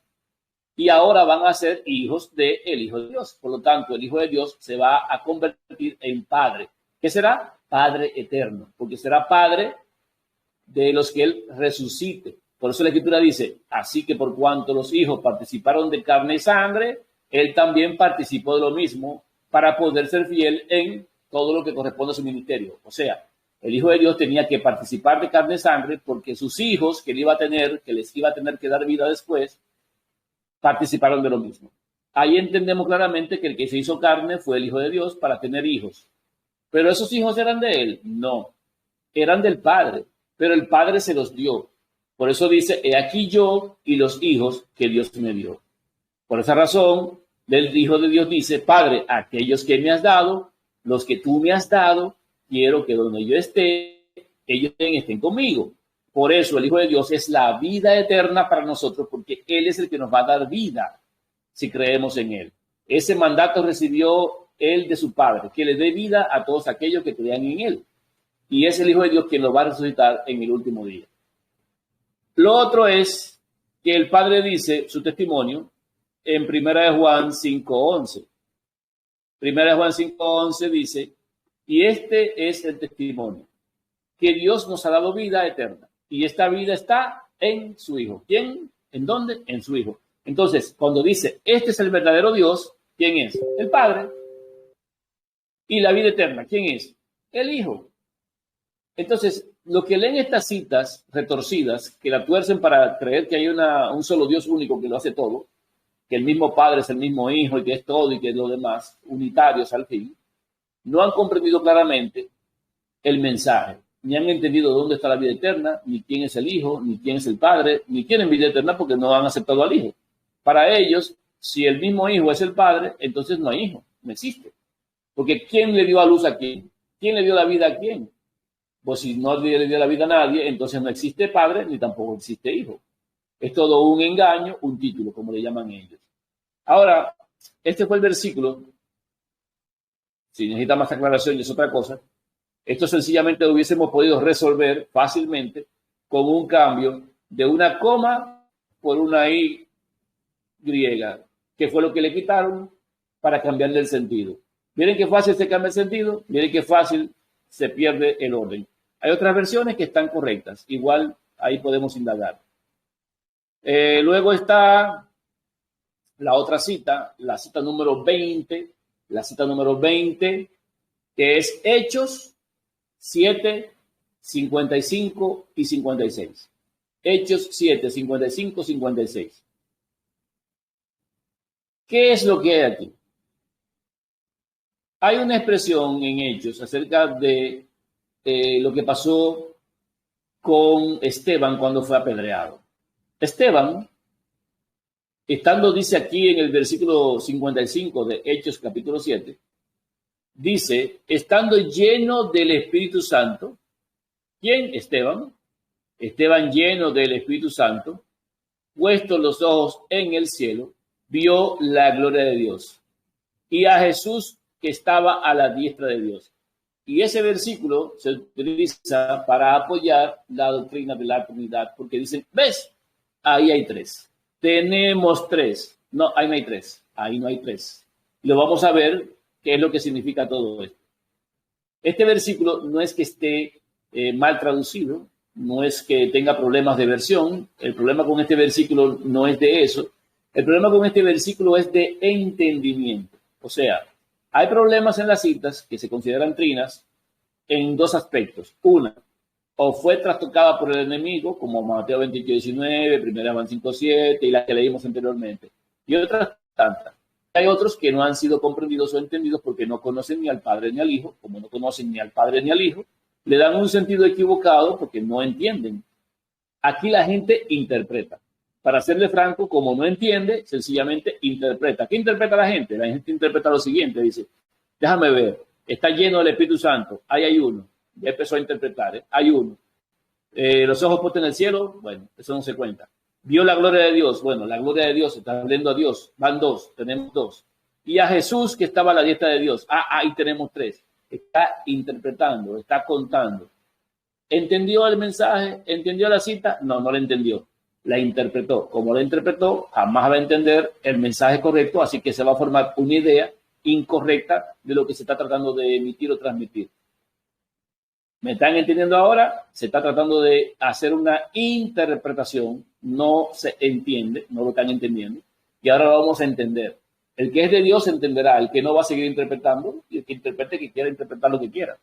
Y ahora van a ser hijos del Hijo de Dios. Por lo tanto, el Hijo de Dios se va a convertir en Padre. ¿Qué será? Padre eterno, porque será Padre de los que Él resucite. Por eso la Escritura dice, así que por cuanto los hijos participaron de carne y sangre, Él también participó de lo mismo para poder ser fiel en todo lo que corresponde a su ministerio. O sea, el Hijo de Dios tenía que participar de carne y sangre porque sus hijos que les iba a tener que dar vida después, participaron de lo mismo. Ahí entendemos claramente que el que se hizo carne fue el Hijo de Dios para tener hijos. ¿Pero esos hijos eran de Él? No, eran del Padre, pero el Padre se los dio. Por eso dice, he aquí yo y los hijos que Dios me dio. Por esa razón, el Hijo de Dios dice, Padre, aquellos que me has dado, los que tú me has dado, quiero que donde yo esté, ellos estén conmigo. Por eso el Hijo de Dios es la vida eterna para nosotros, porque Él es el que nos va a dar vida si creemos en Él. Ese mandato recibió Él de su Padre, que le dé vida a todos aquellos que crean en Él. Y es el Hijo de Dios quien lo va a resucitar en el último día. Lo otro es que el Padre dice su testimonio en 1 Juan 5:11. 1 Juan 5:11 dice, y este es el testimonio, que Dios nos ha dado vida eterna. Y esta vida está en su Hijo. ¿Quién? ¿En dónde? En su Hijo. Entonces, cuando dice, este es el verdadero Dios, ¿quién es? El Padre. Y la vida eterna, ¿quién es? El Hijo. Entonces, lo que leen estas citas retorcidas, que la tuercen para creer que hay un solo Dios único que lo hace todo, que el mismo Padre es el mismo Hijo y que es todo y que es lo demás, unitarios al fin, no han comprendido claramente el mensaje, ni han entendido dónde está la vida eterna, ni quién es el Hijo, ni quién es el Padre, ni quieren vida eterna porque no han aceptado al Hijo. Para ellos, si el mismo Hijo es el Padre, entonces no hay Hijo, no existe. Porque ¿quién le dio a luz a quién? ¿Quién le dio la vida a quién? Pues si no le dio la vida a nadie, entonces no existe Padre ni tampoco existe Hijo. Es todo un engaño, un título, como le llaman ellos. Ahora, este fue el versículo. Si necesita más aclaración, y es otra cosa. Esto sencillamente lo hubiésemos podido resolver fácilmente con un cambio de una coma por una I griega, que fue lo que le quitaron para cambiarle el sentido. Miren qué fácil se cambia el sentido, miren qué fácil se pierde el orden. Hay otras versiones que están correctas, igual ahí podemos indagar. Luego está la otra cita, la cita número 20, que es Hechos 7, 55 y 56. Hechos 7, 55, 56. ¿Qué es lo que hay aquí? Hay una expresión en Hechos acerca de lo que pasó con Esteban cuando fue apedreado. Esteban, estando, dice aquí en el versículo 55 de Hechos capítulo 7, dice, estando lleno del Espíritu Santo. ¿Quién? Esteban. Esteban lleno del Espíritu Santo, puestos los ojos en el cielo, vio la gloria de Dios y a Jesús que estaba a la diestra de Dios. Y ese versículo se utiliza para apoyar la doctrina de la Trinidad, porque dicen, ¿ves? Ahí hay tres. Tenemos tres. No, ahí no hay tres. Ahí no hay tres. Y lo vamos a ver qué es lo que significa todo esto. Este versículo no es que esté mal traducido, no es que tenga problemas de versión. El problema con este versículo no es de eso. El problema con este versículo es de entendimiento. O sea, hay problemas en las citas que se consideran trinas en dos aspectos. Una, o fue trastocada por el enemigo, como Mateo 28, 19, 1 Juan 5, 7 y la que leímos anteriormente. Y otras tantas. Hay otros que no han sido comprendidos o entendidos porque no conocen ni al Padre ni al Hijo. Como no conocen ni al Padre ni al Hijo, le dan un sentido equivocado porque no entienden. Aquí la gente interpreta. Para serle franco, como no entiende, sencillamente interpreta. ¿Qué interpreta la gente? La gente interpreta lo siguiente, dice, déjame ver, está lleno del Espíritu Santo, ahí hay uno. Ya empezó a interpretar, hay uno. Los ojos puestos en el cielo, bueno, eso no se cuenta. Vio la gloria de Dios, bueno, la gloria de Dios, está viendo a Dios, van dos, tenemos dos. Y a Jesús que estaba a la diestra de Dios, ahí tenemos tres. Está interpretando, está contando. ¿Entendió el mensaje? ¿Entendió la cita? No, no la entendió. La interpretó. Como la interpretó, jamás va a entender el mensaje correcto, así que se va a formar una idea incorrecta de lo que se está tratando de emitir o transmitir. ¿Me están entendiendo ahora? Se está tratando de hacer una interpretación, no se entiende, no lo están entendiendo, y ahora lo vamos a entender. El que es de Dios entenderá, el que no va a seguir interpretando, y el que interprete que quiera interpretar lo que quiera.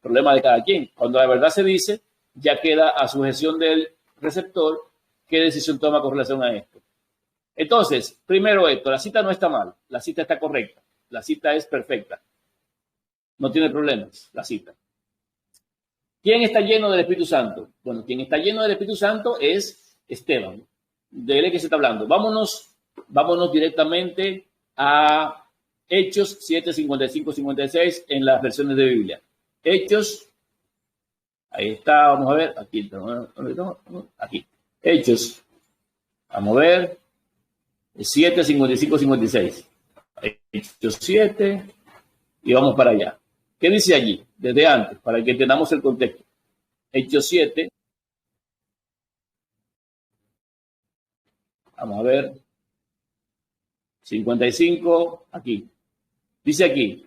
Problema de cada quien. Cuando la verdad se dice, ya queda a sujeción del receptor qué decisión toma con relación a esto. Entonces, primero esto, la cita no está mal, la cita está correcta, la cita es perfecta, no tiene problemas, la cita. ¿Quién está lleno del Espíritu Santo? Bueno, quien está lleno del Espíritu Santo es Esteban, de él es que se está hablando. Vámonos Vámonos directamente a Hechos 7, 55, 56 en las versiones de Biblia. Hechos, ahí está, vamos a ver, aquí. Hechos, vamos a ver, 7, 55, 56. Hechos 7, y vamos para allá. ¿Qué dice allí? Desde antes, para que entendamos el contexto. Hechos 7, vamos a ver, 55, aquí. Dice aquí,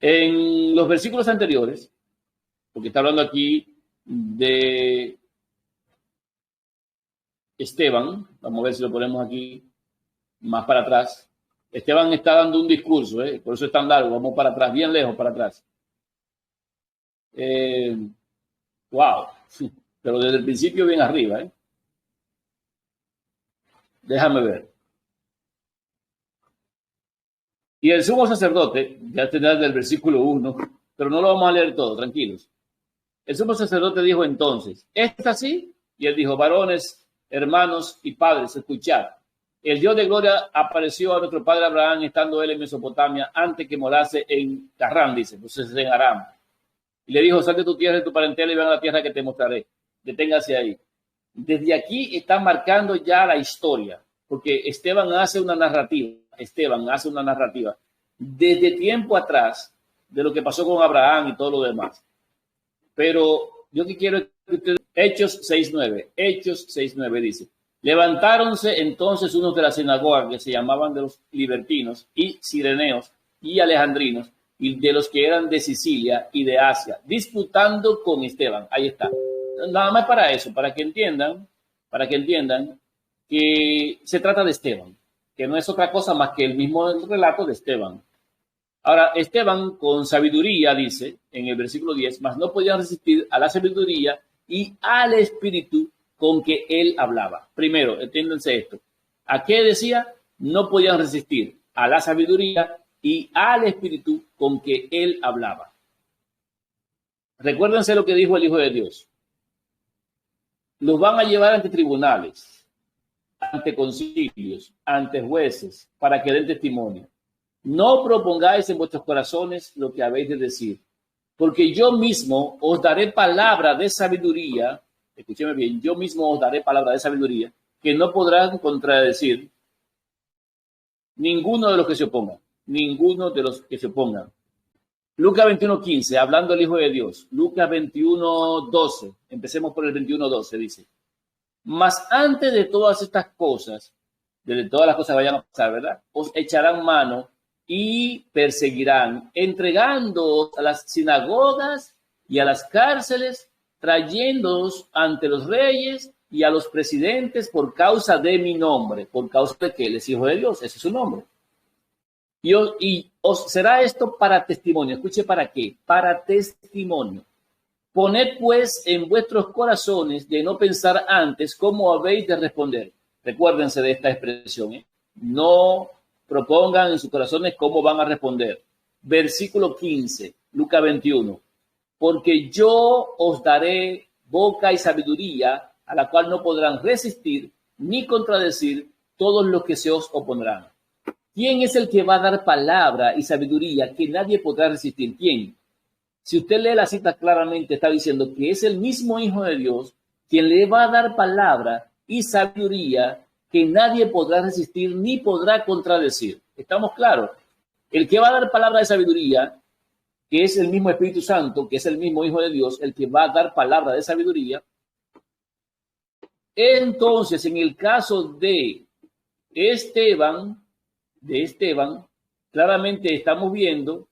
en los versículos anteriores, porque está hablando aquí de Esteban, vamos a ver si lo ponemos aquí más para atrás. Esteban está dando un discurso, por eso es tan largo, vamos para atrás, bien lejos para atrás. Wow, pero desde el principio bien arriba. Déjame ver. Y el sumo sacerdote, ya tendrás del versículo 1, pero no lo vamos a leer todo, tranquilos. El sumo sacerdote dijo entonces, ¿es así? Y él dijo, varones, hermanos y padres, escuchad. El Dios de gloria apareció a nuestro padre Abraham estando él en Mesopotamia antes que morase en Harán, dice, entonces en Aram. Y le dijo, sal de tu tierra y tu parentela y ven a la tierra que te mostraré. Deténgase ahí. Desde aquí está marcando ya la historia, porque Esteban hace una narrativa desde tiempo atrás de lo que pasó con Abraham y todo lo demás. Pero yo que quiero que ustedes, Hechos 6.9 dice, levantáronse entonces unos de la sinagoga que se llamaban de los libertinos y cireneos y alejandrinos y de los que eran de Sicilia y de Asia, disputando con Esteban. Ahí está. Nada más para eso, para que entiendan que se trata de Esteban, que no es otra cosa más que el mismo relato de Esteban. Ahora, Esteban con sabiduría, dice en el versículo 10, mas no podían resistir a la sabiduría y al espíritu con que él hablaba. Primero, entiéndanse esto. ¿A qué decía? No podían resistir a la sabiduría y al espíritu con que él hablaba. Recuérdense lo que dijo el Hijo de Dios. Los van a llevar ante tribunales, ante concilios, ante jueces, para que den testimonio. No propongáis en vuestros corazones lo que habéis de decir, porque yo mismo os daré palabra de sabiduría, escúcheme bien, yo mismo os daré palabra de sabiduría, que no podrán contradecir ninguno de los que se opongan. Lucas 21:15, hablando el Hijo de Dios. Lucas 21:12, empecemos por el 21:12, dice, mas antes de todas estas cosas, de todas las cosas que vayan a pasar, ¿verdad? Os echarán mano y perseguirán, entregándoos a las sinagogas y a las cárceles, trayéndoos ante los reyes y a los presidentes por causa de mi nombre. ¿Por causa de que él es Hijo de Dios? Ese es su nombre. Y os será esto para testimonio. Escuche, ¿para qué? Para testimonio. Poned pues en vuestros corazones de no pensar antes cómo habéis de responder. Recuérdense de esta expresión. No propongan en sus corazones cómo van a responder. Versículo 15, Lucas 21. Porque yo os daré boca y sabiduría, a la cual no podrán resistir ni contradecir todos los que se os opondrán. ¿Quién es el que va a dar palabra y sabiduría que nadie podrá resistir? ¿Quién? Si usted lee la cita claramente, está diciendo que es el mismo Hijo de Dios quien le va a dar palabra y sabiduría que nadie podrá resistir ni podrá contradecir. ¿Estamos claros? El que va a dar palabra de sabiduría, que es el mismo Espíritu Santo, que es el mismo Hijo de Dios, el que va a dar palabra de sabiduría. Entonces, en el caso de Esteban, claramente estamos viendo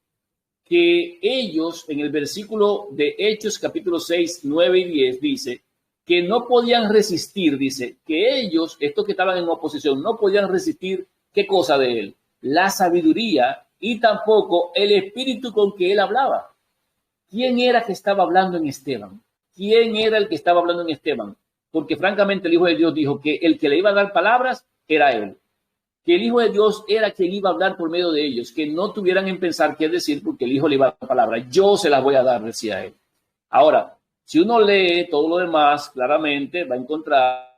que ellos, en el versículo de Hechos, capítulo 6, 9 y 10, dice que no podían resistir, dice que ellos, estos que estaban en oposición, no podían resistir, ¿qué cosa de él? La sabiduría y tampoco el espíritu con que él hablaba. ¿Quién era que estaba hablando en Esteban? ¿Quién era el que estaba hablando en Esteban? Porque francamente el Hijo de Dios dijo que el que le iba a dar palabras era él. Que el Hijo de Dios era quien iba a hablar por medio de ellos, que no tuvieran en pensar qué decir porque el Hijo le iba a dar palabra. Yo se las voy a dar, decía él. Ahora, si uno lee todo lo demás, claramente va a encontrar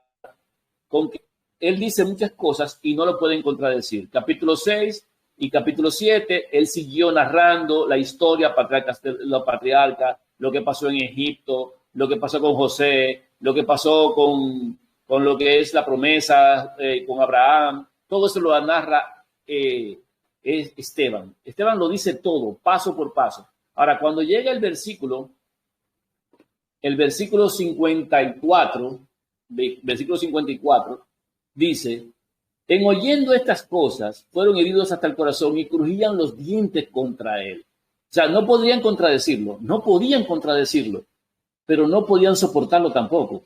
con que él dice muchas cosas y no lo pueden contradecir. Capítulo 6 y capítulo 7, él siguió narrando la historia patriarca, lo que pasó en Egipto, lo que pasó con José, lo que pasó con lo que es la promesa con Abraham. Todo eso lo narra Esteban. Esteban lo dice todo, paso por paso. Ahora, cuando llega el versículo 54, dice, en oyendo estas cosas, fueron heridos hasta el corazón y crujían los dientes contra él. O sea, no podían contradecirlo, pero no podían soportarlo tampoco.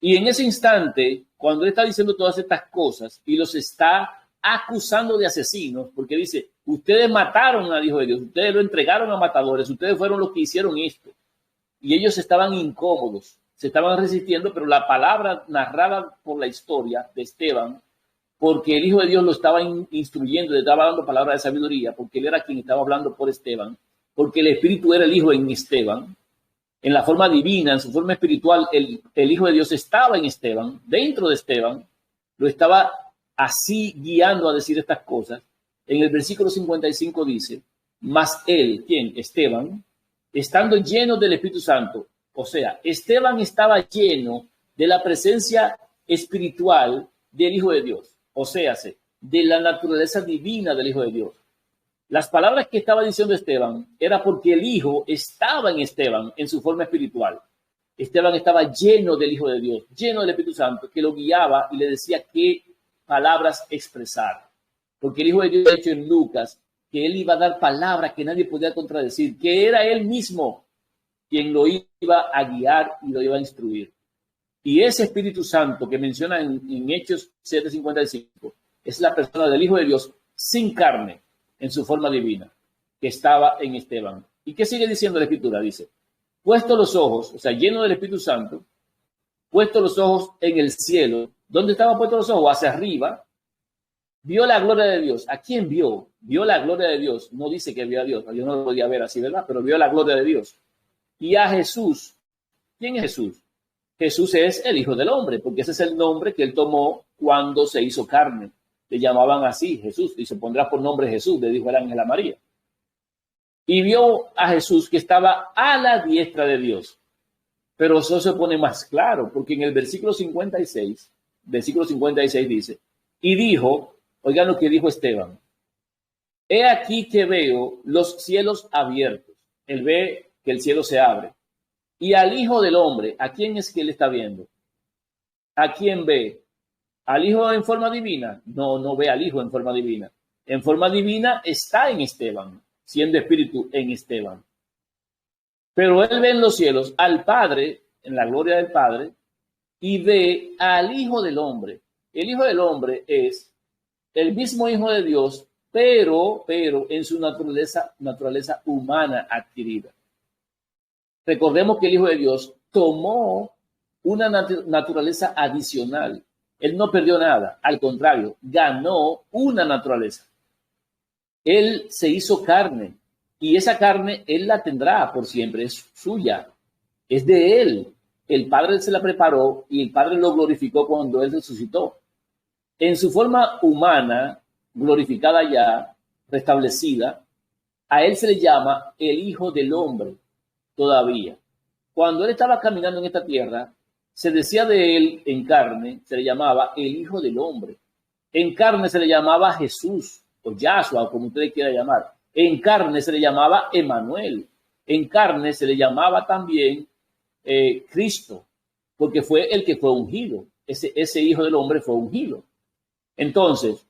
Y en ese instante, cuando él está diciendo todas estas cosas y los está acusando de asesinos, porque dice, ustedes mataron al Hijo de Dios, ustedes lo entregaron a matadores, ustedes fueron los que hicieron esto. Y ellos estaban incómodos, se estaban resistiendo, pero la palabra narrada por la historia de Esteban, porque el Hijo de Dios lo estaba instruyendo, le estaba dando palabra de sabiduría, porque él era quien estaba hablando por Esteban, porque el Espíritu era el Hijo en Esteban, en la forma divina, en su forma espiritual, el Hijo de Dios estaba en Esteban, dentro de Esteban, lo estaba así guiando a decir estas cosas. En el versículo 55 dice, mas él, ¿quién? Esteban, estando lleno del Espíritu Santo, o sea, Esteban estaba lleno de la presencia espiritual del Hijo de Dios, o sea, de la naturaleza divina del Hijo de Dios. Las palabras que estaba diciendo Esteban era porque el Hijo estaba en Esteban, en su forma espiritual. Esteban estaba lleno del Hijo de Dios, lleno del Espíritu Santo, que lo guiaba y le decía qué palabras expresar. Porque el Hijo de Dios ha dicho en Lucas que él iba a dar palabras que nadie podía contradecir, que era él mismo quien lo iba a guiar y lo iba a instruir. Y ese Espíritu Santo que menciona en Hechos 7:55 es la persona del Hijo de Dios sin carne, en su forma divina, que estaba en Esteban. ¿Y qué sigue diciendo la Escritura? Dice, puesto los ojos, o sea, lleno del Espíritu Santo, puesto los ojos en el cielo. ¿Dónde estaban puestos los ojos? Hacia arriba. Vio la gloria de Dios. ¿A quién vio? Vio la gloria de Dios. No dice que vio a Dios. Yo no lo podía ver así, ¿verdad? Pero vio la gloria de Dios. Y a Jesús. ¿Quién es Jesús? Jesús es el Hijo del Hombre, porque ese es el nombre que él tomó cuando se hizo carne. Le llamaban así, Jesús, y se pondrá por nombre Jesús, le dijo el ángel a María. Y vio a Jesús que estaba a la diestra de Dios. Pero eso se pone más claro, porque en el versículo 56 dice, y dijo, oigan lo que dijo Esteban, he aquí que veo los cielos abiertos. Él ve que el cielo se abre. Y al Hijo del Hombre, ¿a quién es que él está viendo? ¿A quién ve? ¿Al Hijo en forma divina? No, no ve al Hijo en forma divina. En forma divina está en Esteban, siendo espíritu en Esteban. Pero él ve en los cielos al Padre, en la gloria del Padre, y ve al Hijo del Hombre. El Hijo del Hombre es el mismo Hijo de Dios, pero en su naturaleza humana adquirida. Recordemos que el Hijo de Dios tomó una naturaleza adicional. Él no perdió nada, al contrario, ganó una naturaleza. Él se hizo carne y esa carne él la tendrá por siempre, es suya, es de él. El Padre se la preparó y el Padre lo glorificó cuando él resucitó. En su forma humana, glorificada ya, restablecida, a él se le llama el Hijo del Hombre todavía. Cuando él estaba caminando en esta tierra, se decía de él en carne, se le llamaba el Hijo del Hombre. En carne se le llamaba Jesús, o Yahshua, como ustedes quieran llamar. En carne se le llamaba Emanuel. En carne se le llamaba también Cristo, porque fue el que fue ungido. Ese Hijo del Hombre fue ungido. Entonces,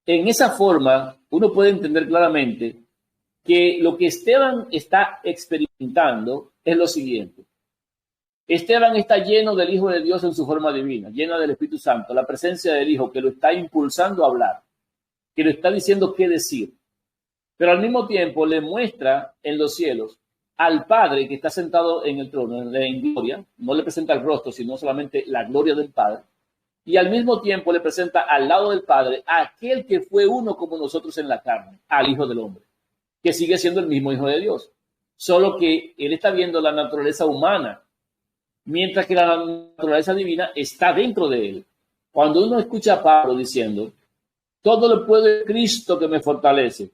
en esa forma, uno puede entender claramente que lo que Esteban está experimentando es lo siguiente. Esteban está lleno del Hijo de Dios en su forma divina, lleno del Espíritu Santo, la presencia del Hijo que lo está impulsando a hablar, que lo está diciendo qué decir. Pero al mismo tiempo le muestra en los cielos al Padre que está sentado en el trono, en gloria, no le presenta el rostro, sino solamente la gloria del Padre. Y al mismo tiempo le presenta al lado del Padre a aquel que fue uno como nosotros en la carne, al Hijo del Hombre, que sigue siendo el mismo Hijo de Dios. Solo que él está viendo la naturaleza humana, mientras que la naturaleza divina está dentro de él. Cuando uno escucha a Pablo diciendo, todo lo puedo en Cristo que me fortalece,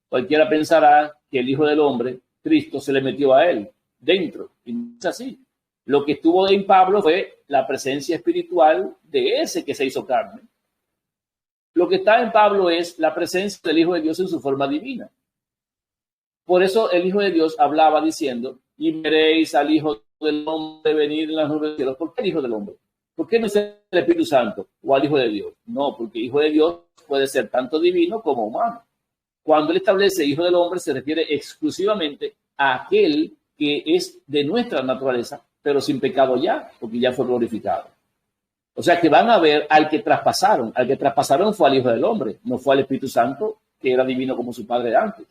cualquiera pensará que el Hijo del Hombre, Cristo, se le metió a él dentro. Y no es así. Lo que estuvo en Pablo fue la presencia espiritual de ese que se hizo carne. Lo que está en Pablo es la presencia del Hijo de Dios en su forma divina. Por eso el Hijo de Dios hablaba diciendo, y veréis al Hijo del Hombre venir en las nubes del cielo. ¿Por qué el Hijo del Hombre? ¿Por qué no es el Espíritu Santo o al Hijo de Dios? No, porque Hijo de Dios puede ser tanto divino como humano. Cuando él establece Hijo del Hombre, se refiere exclusivamente a aquel que es de nuestra naturaleza, pero sin pecado ya, porque ya fue glorificado. O sea que van a ver al que traspasaron. Al que traspasaron fue al Hijo del Hombre, no fue al Espíritu Santo, que era divino como su Padre antes.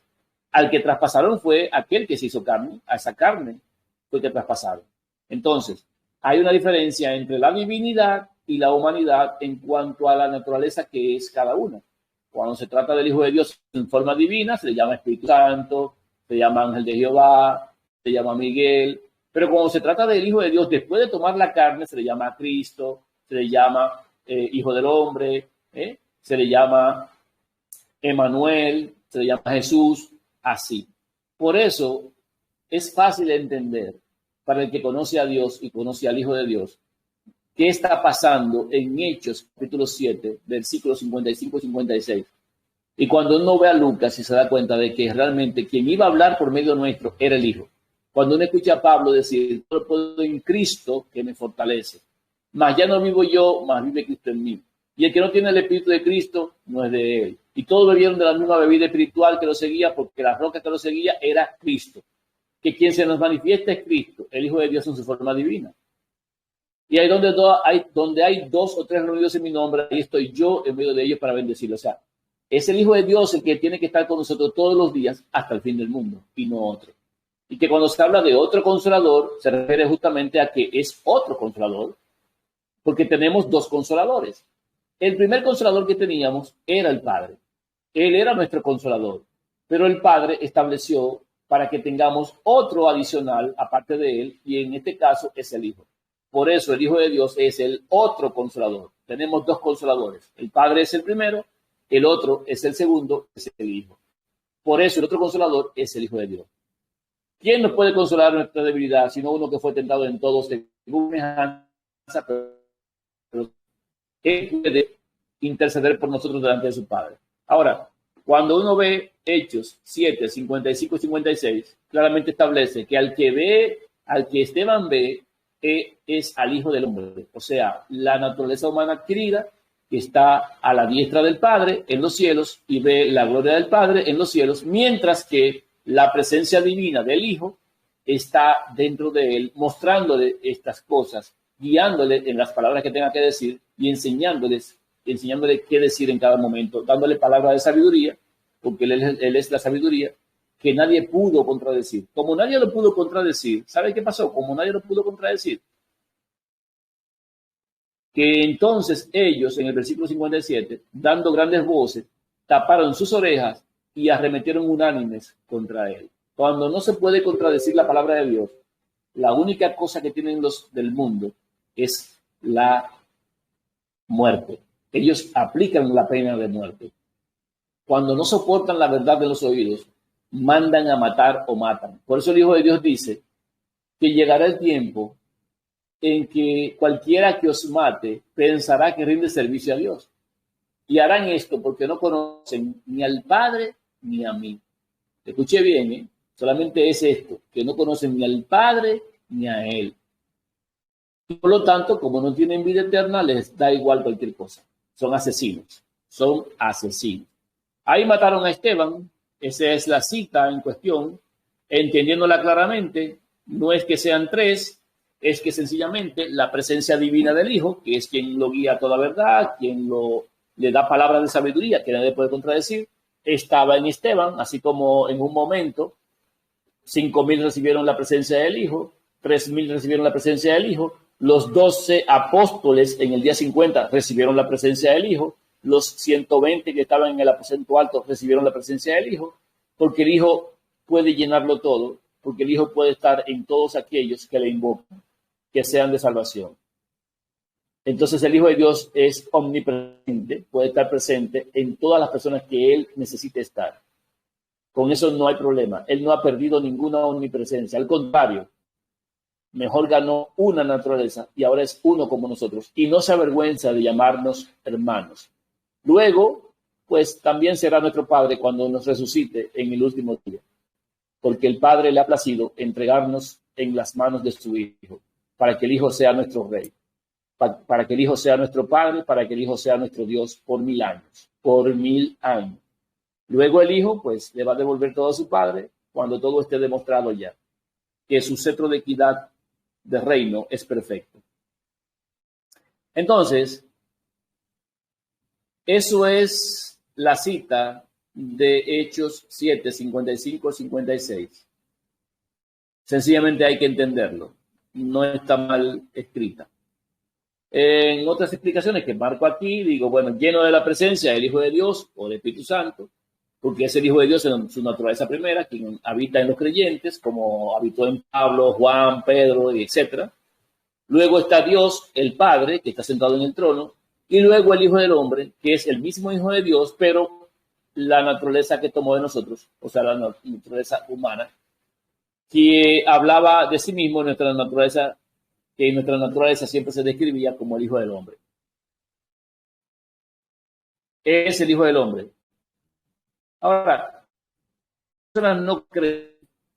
Al que traspasaron fue aquel que se hizo carne, a esa carne fue que traspasaron. Entonces, hay una diferencia entre la divinidad y la humanidad en cuanto a la naturaleza que es cada una. Cuando se trata del Hijo de Dios en forma divina, se le llama Espíritu Santo, se llama Ángel de Jehová, se llama Miguel. Pero cuando se trata del Hijo de Dios, después de tomar la carne, se le llama Cristo, se le llama Hijo del Hombre, se le llama Emmanuel, se le llama Jesús, así. Por eso es fácil de entender para el que conoce a Dios y conoce al Hijo de Dios qué está pasando en Hechos, capítulo 7, versículos 55 y 56. Y cuando uno ve a Lucas y se da cuenta de que realmente quien iba a hablar por medio nuestro era el Hijo. Cuando uno escucha a Pablo decir, todo lo puedo en Cristo que me fortalece. Mas ya no vivo yo, mas vive Cristo en mí. Y el que no tiene el Espíritu de Cristo no es de él. Y todos bebieron de la misma bebida espiritual que lo seguía, porque la roca que lo seguía era Cristo. Que quien se nos manifiesta es Cristo, el Hijo de Dios en su forma divina. Y ahí donde hay dos o tres reunidos en mi nombre, ahí estoy yo en medio de ellos para bendecirlos. O sea, es el Hijo de Dios el que tiene que estar con nosotros todos los días hasta el fin del mundo y no otro. Y que cuando se habla de otro consolador, se refiere justamente a que es otro consolador, porque tenemos dos consoladores. El primer consolador que teníamos era el Padre. Él era nuestro consolador, pero el Padre estableció para que tengamos otro adicional aparte de él, y en este caso es el Hijo. Por eso el Hijo de Dios es el otro consolador. Tenemos dos consoladores. El Padre es el primero, el otro es el segundo, es el Hijo. Por eso el otro consolador es el Hijo de Dios. ¿Quién nos puede consolar nuestra debilidad, sino uno que fue tentado en todo según semejanza, pero él puede interceder por nosotros delante de su Padre? Ahora, cuando uno ve Hechos 7, 55 y 56, claramente establece que al que Esteban ve, es al Hijo del Hombre, o sea, la naturaleza humana adquirida que está a la diestra del Padre en los cielos y ve la gloria del Padre en los cielos, mientras que la presencia divina del Hijo está dentro de él, mostrándole estas cosas, guiándole en las palabras que tenga que decir y enseñándole qué decir en cada momento, dándole palabras de sabiduría, porque él es la sabiduría, que nadie pudo contradecir. Como nadie lo pudo contradecir, ¿sabe qué pasó? Como nadie lo pudo contradecir, que entonces ellos, en el versículo 57, dando grandes voces, taparon sus orejas y arremetieron unánimes contra él. Cuando no se puede contradecir la palabra de Dios, la única cosa que tienen los del mundo es la muerte. Ellos aplican la pena de muerte. Cuando no soportan la verdad de los oídos, mandan a matar o matan. Por eso el Hijo de Dios dice que llegará el tiempo en que cualquiera que os mate pensará que rinde servicio a Dios. Y harán esto porque no conocen ni al Padre ni a mí. Escuché bien, ¿eh? Solamente es esto, que no conocen ni al Padre ni a Él. Y por lo tanto, como no tienen vida eterna, les da igual cualquier cosa. Son asesinos. Son asesinos. Ahí mataron a Esteban. Esa es la cita en cuestión. Entendiéndola claramente, no es que sean tres, es que sencillamente la presencia divina del Hijo, que es quien lo guía a toda verdad, quien le da palabras de sabiduría que nadie puede contradecir, estaba en Esteban, así como en un momento 5,000 recibieron la presencia del Hijo, 3,000 recibieron la presencia del Hijo, los 12 apóstoles en el día 50 recibieron la presencia del Hijo, los 120 que estaban en el aposento alto recibieron la presencia del Hijo, porque el Hijo puede llenarlo todo, porque el Hijo puede estar en todos aquellos que le invocan, que sean de salvación. Entonces el Hijo de Dios es omnipresente, puede estar presente en todas las personas que Él necesite estar. Con eso no hay problema. Él no ha perdido ninguna omnipresencia. Al contrario, mejor ganó una naturaleza y ahora es uno como nosotros. Y no se avergüenza de llamarnos hermanos. Luego, pues también será nuestro Padre cuando nos resucite en el último día. Porque el Padre le ha placido entregarnos en las manos de su Hijo, para que el Hijo sea nuestro Rey, para que el Hijo sea nuestro Padre, para que el Hijo sea nuestro Dios por 1000 años, por 1000 años. Luego el Hijo, pues, le va a devolver todo a su Padre cuando todo esté demostrado ya, que su cetro de equidad de reino es perfecto. Entonces, eso es la cita de Hechos 7, 55, 56. Sencillamente hay que entenderlo. No está mal escrita. En otras explicaciones que marco aquí, digo, bueno, lleno de la presencia del Hijo de Dios o del Espíritu Santo, porque es el Hijo de Dios en su naturaleza primera, quien habita en los creyentes, como habitó en Pablo, Juan, Pedro, etc. Luego está Dios, el Padre, que está sentado en el trono, y luego el Hijo del Hombre, que es el mismo Hijo de Dios, pero la naturaleza que tomó de nosotros, o sea, la naturaleza humana, que hablaba de sí mismo, nuestra naturaleza, que en nuestra naturaleza siempre se describía como el Hijo del Hombre. Es el Hijo del Hombre. Ahora, personas no creen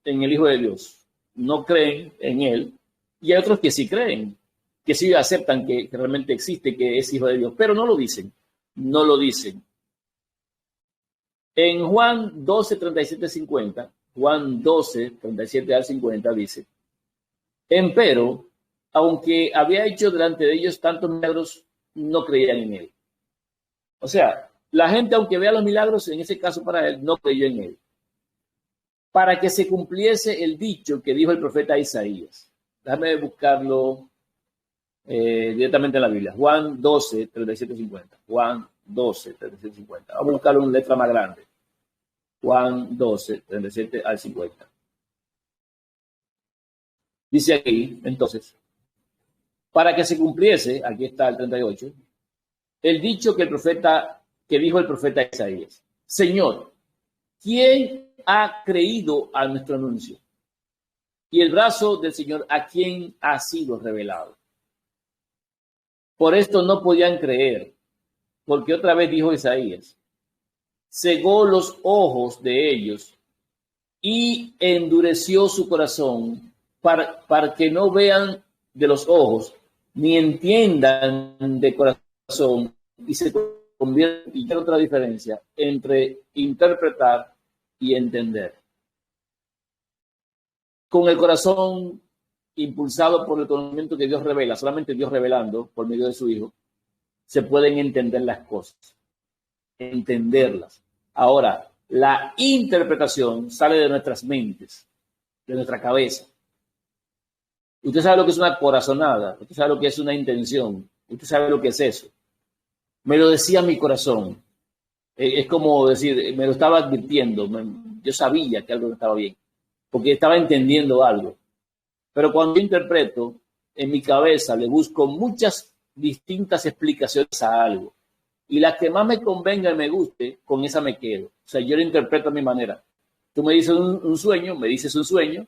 en el Hijo de Dios, no creen en Él, y hay otros que sí creen, que sí aceptan que realmente existe, que es Hijo de Dios, pero no lo dicen, no lo dicen. En Juan 12, 37, 50, Juan 12, 37 al 50 dice, empero, aunque había hecho delante de ellos tantos milagros, no creían en Él. O sea, la gente, aunque vea los milagros, en ese caso para Él, no creyó en Él. Para que se cumpliese el dicho que dijo el profeta Isaías. Déjame buscarlo directamente en la Biblia. Juan 12, 37, 50. Juan 12, 37, 50. Vamos a buscarlo en letra más grande. Juan 12, 37 al 50. Dice aquí, entonces, para que se cumpliese, aquí está el 38, el dicho que dijo el profeta Isaías. Señor, ¿quién ha creído a nuestro anuncio? Y el brazo del Señor, ¿a quién ha sido revelado? Por esto no podían creer, porque otra vez dijo Isaías, cegó los ojos de ellos y endureció su corazón para que no vean de los ojos, ni entiendan de corazón, y se convierte en otra diferencia entre interpretar y entender. Con el corazón impulsado por el conocimiento que Dios revela, solamente Dios revelando por medio de su Hijo, se pueden entender las cosas, entenderlas. Ahora, la interpretación sale de nuestras mentes, de nuestra cabeza. Usted sabe lo que es una corazonada, usted sabe lo que es una intención, usted sabe lo que es eso. Me lo decía mi corazón. Es como decir, me lo estaba advirtiendo, yo sabía que algo no estaba bien, porque estaba entendiendo algo. Pero cuando yo interpreto, en mi cabeza le busco muchas distintas explicaciones a algo. Y la que más me convenga y me guste, con esa me quedo. O sea, yo lo interpreto a mi manera. Tú me dices un sueño, me dices un sueño,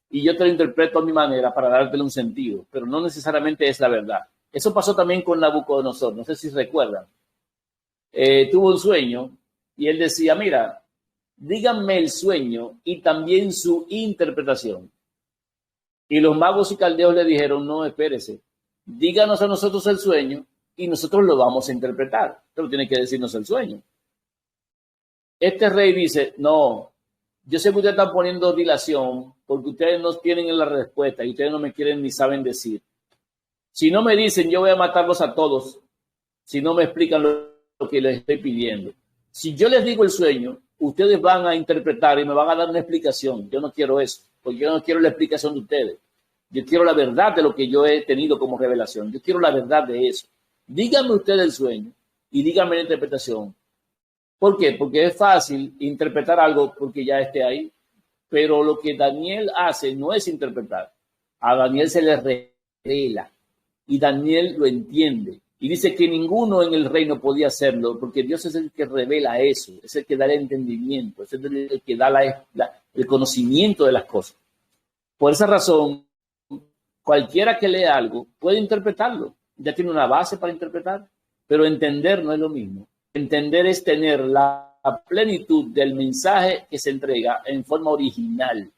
y yo te lo interpreto a mi manera para dártelo un sentido, pero no necesariamente es la verdad. Eso pasó también con Nabucodonosor, no sé si recuerdan. Tuvo un sueño y él decía, mira, díganme el sueño y también su interpretación. Y los magos y caldeos le dijeron, no, espérese, díganos a nosotros el sueño y nosotros lo vamos a interpretar, pero tiene que decirnos el sueño. Este rey dice, no, yo sé que ustedes están poniendo dilación porque ustedes no tienen la respuesta y ustedes no me quieren ni saben decir. Si no me dicen, yo voy a matarlos a todos, si no me explican lo que les estoy pidiendo. Si yo les digo el sueño, ustedes van a interpretar y me van a dar una explicación. Yo no quiero eso, porque yo no quiero la explicación de ustedes. Yo quiero la verdad de lo que yo he tenido como revelación. Yo quiero la verdad de eso. Díganme ustedes el sueño y díganme la interpretación. ¿Por qué? Porque es fácil interpretar algo porque ya esté ahí. Pero lo que Daniel hace no es interpretar. A Daniel se le revela. y Daniel lo entiende. Y dice que ninguno en el reino podía hacerlo, porque Dios es el que revela eso, es el que da el entendimiento, es el que da el conocimiento de las cosas. Por esa razón, cualquiera que lea algo puede interpretarlo, ya tiene una base para interpretar, pero entender no es lo mismo. Entender es tener la plenitud del mensaje que se entrega en forma original,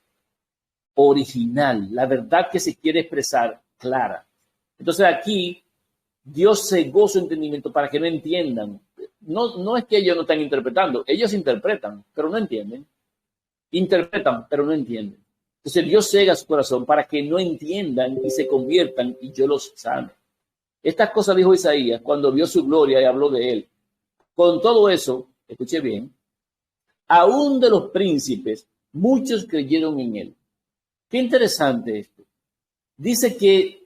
la verdad que se quiere expresar clara. Entonces aquí Dios cegó su entendimiento para que no entiendan. No es que ellos no están interpretando, ellos interpretan, pero no entienden. Interpretan, pero no entienden. Entonces Dios cega su corazón para que no entiendan y se conviertan y yo los sane. Estas cosas dijo Isaías cuando vio su gloria y habló de él. Con todo eso, escuche bien, aún de los príncipes, muchos creyeron en él. Qué interesante esto. Dice que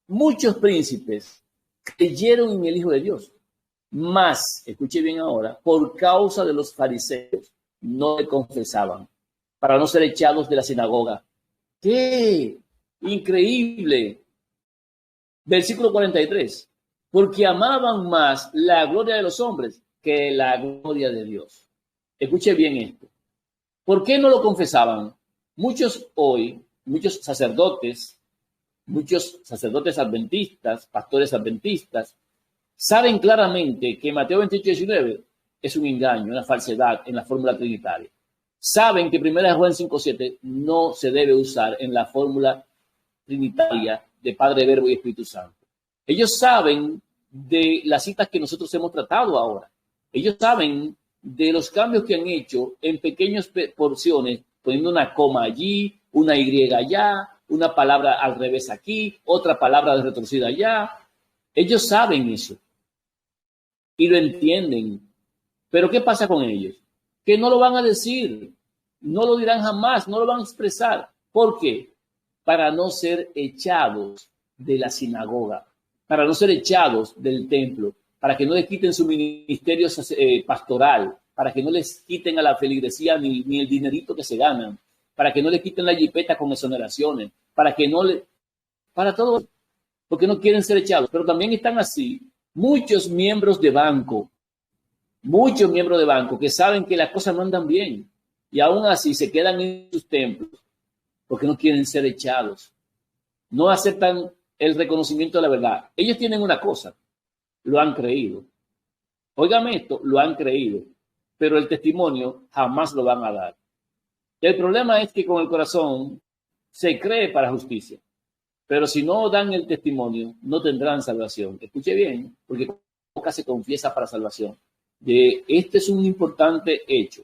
muchos príncipes creyeron en el Hijo de Dios. Mas, escuche bien ahora, por causa de los fariseos, no le confesaban, para no ser echados de la sinagoga. ¡Qué increíble! Versículo 43. Porque amaban más la gloria de los hombres que la gloria de Dios. Escuche bien esto. ¿Por qué no lo confesaban? Muchos sacerdotes adventistas, pastores adventistas, saben claramente que Mateo 28:19 es un engaño, una falsedad en la fórmula trinitaria. Saben que 1 Juan 5:7 no se debe usar en la fórmula trinitaria de Padre, Verbo y Espíritu Santo. Ellos saben de las citas que nosotros hemos tratado ahora. Ellos saben de los cambios que han hecho en pequeñas porciones, poniendo una coma allí, una Y allá, una palabra al revés aquí, otra palabra retorcida allá. Ellos saben eso y lo entienden. Pero ¿qué pasa con ellos? Que no lo van a decir, no lo dirán jamás, no lo van a expresar. ¿Por qué? Para no ser echados de la sinagoga, para no ser echados del templo, para que no les quiten su ministerio pastoral, para que no les quiten a la feligresía ni el dinerito que se ganan, para que no le quiten la jipeta con exoneraciones, para todo, porque no quieren ser echados. Pero también están así muchos miembros de banco que saben que las cosas no andan bien y aún así se quedan en sus templos porque no quieren ser echados. No aceptan el reconocimiento de la verdad. Ellos tienen una cosa, lo han creído. Óigame esto, lo han creído, pero el testimonio jamás lo van a dar. El problema es que con el corazón se cree para justicia, pero si no dan el testimonio, no tendrán salvación. Escuche bien, porque boca se confiesa para salvación. Este es un importante hecho.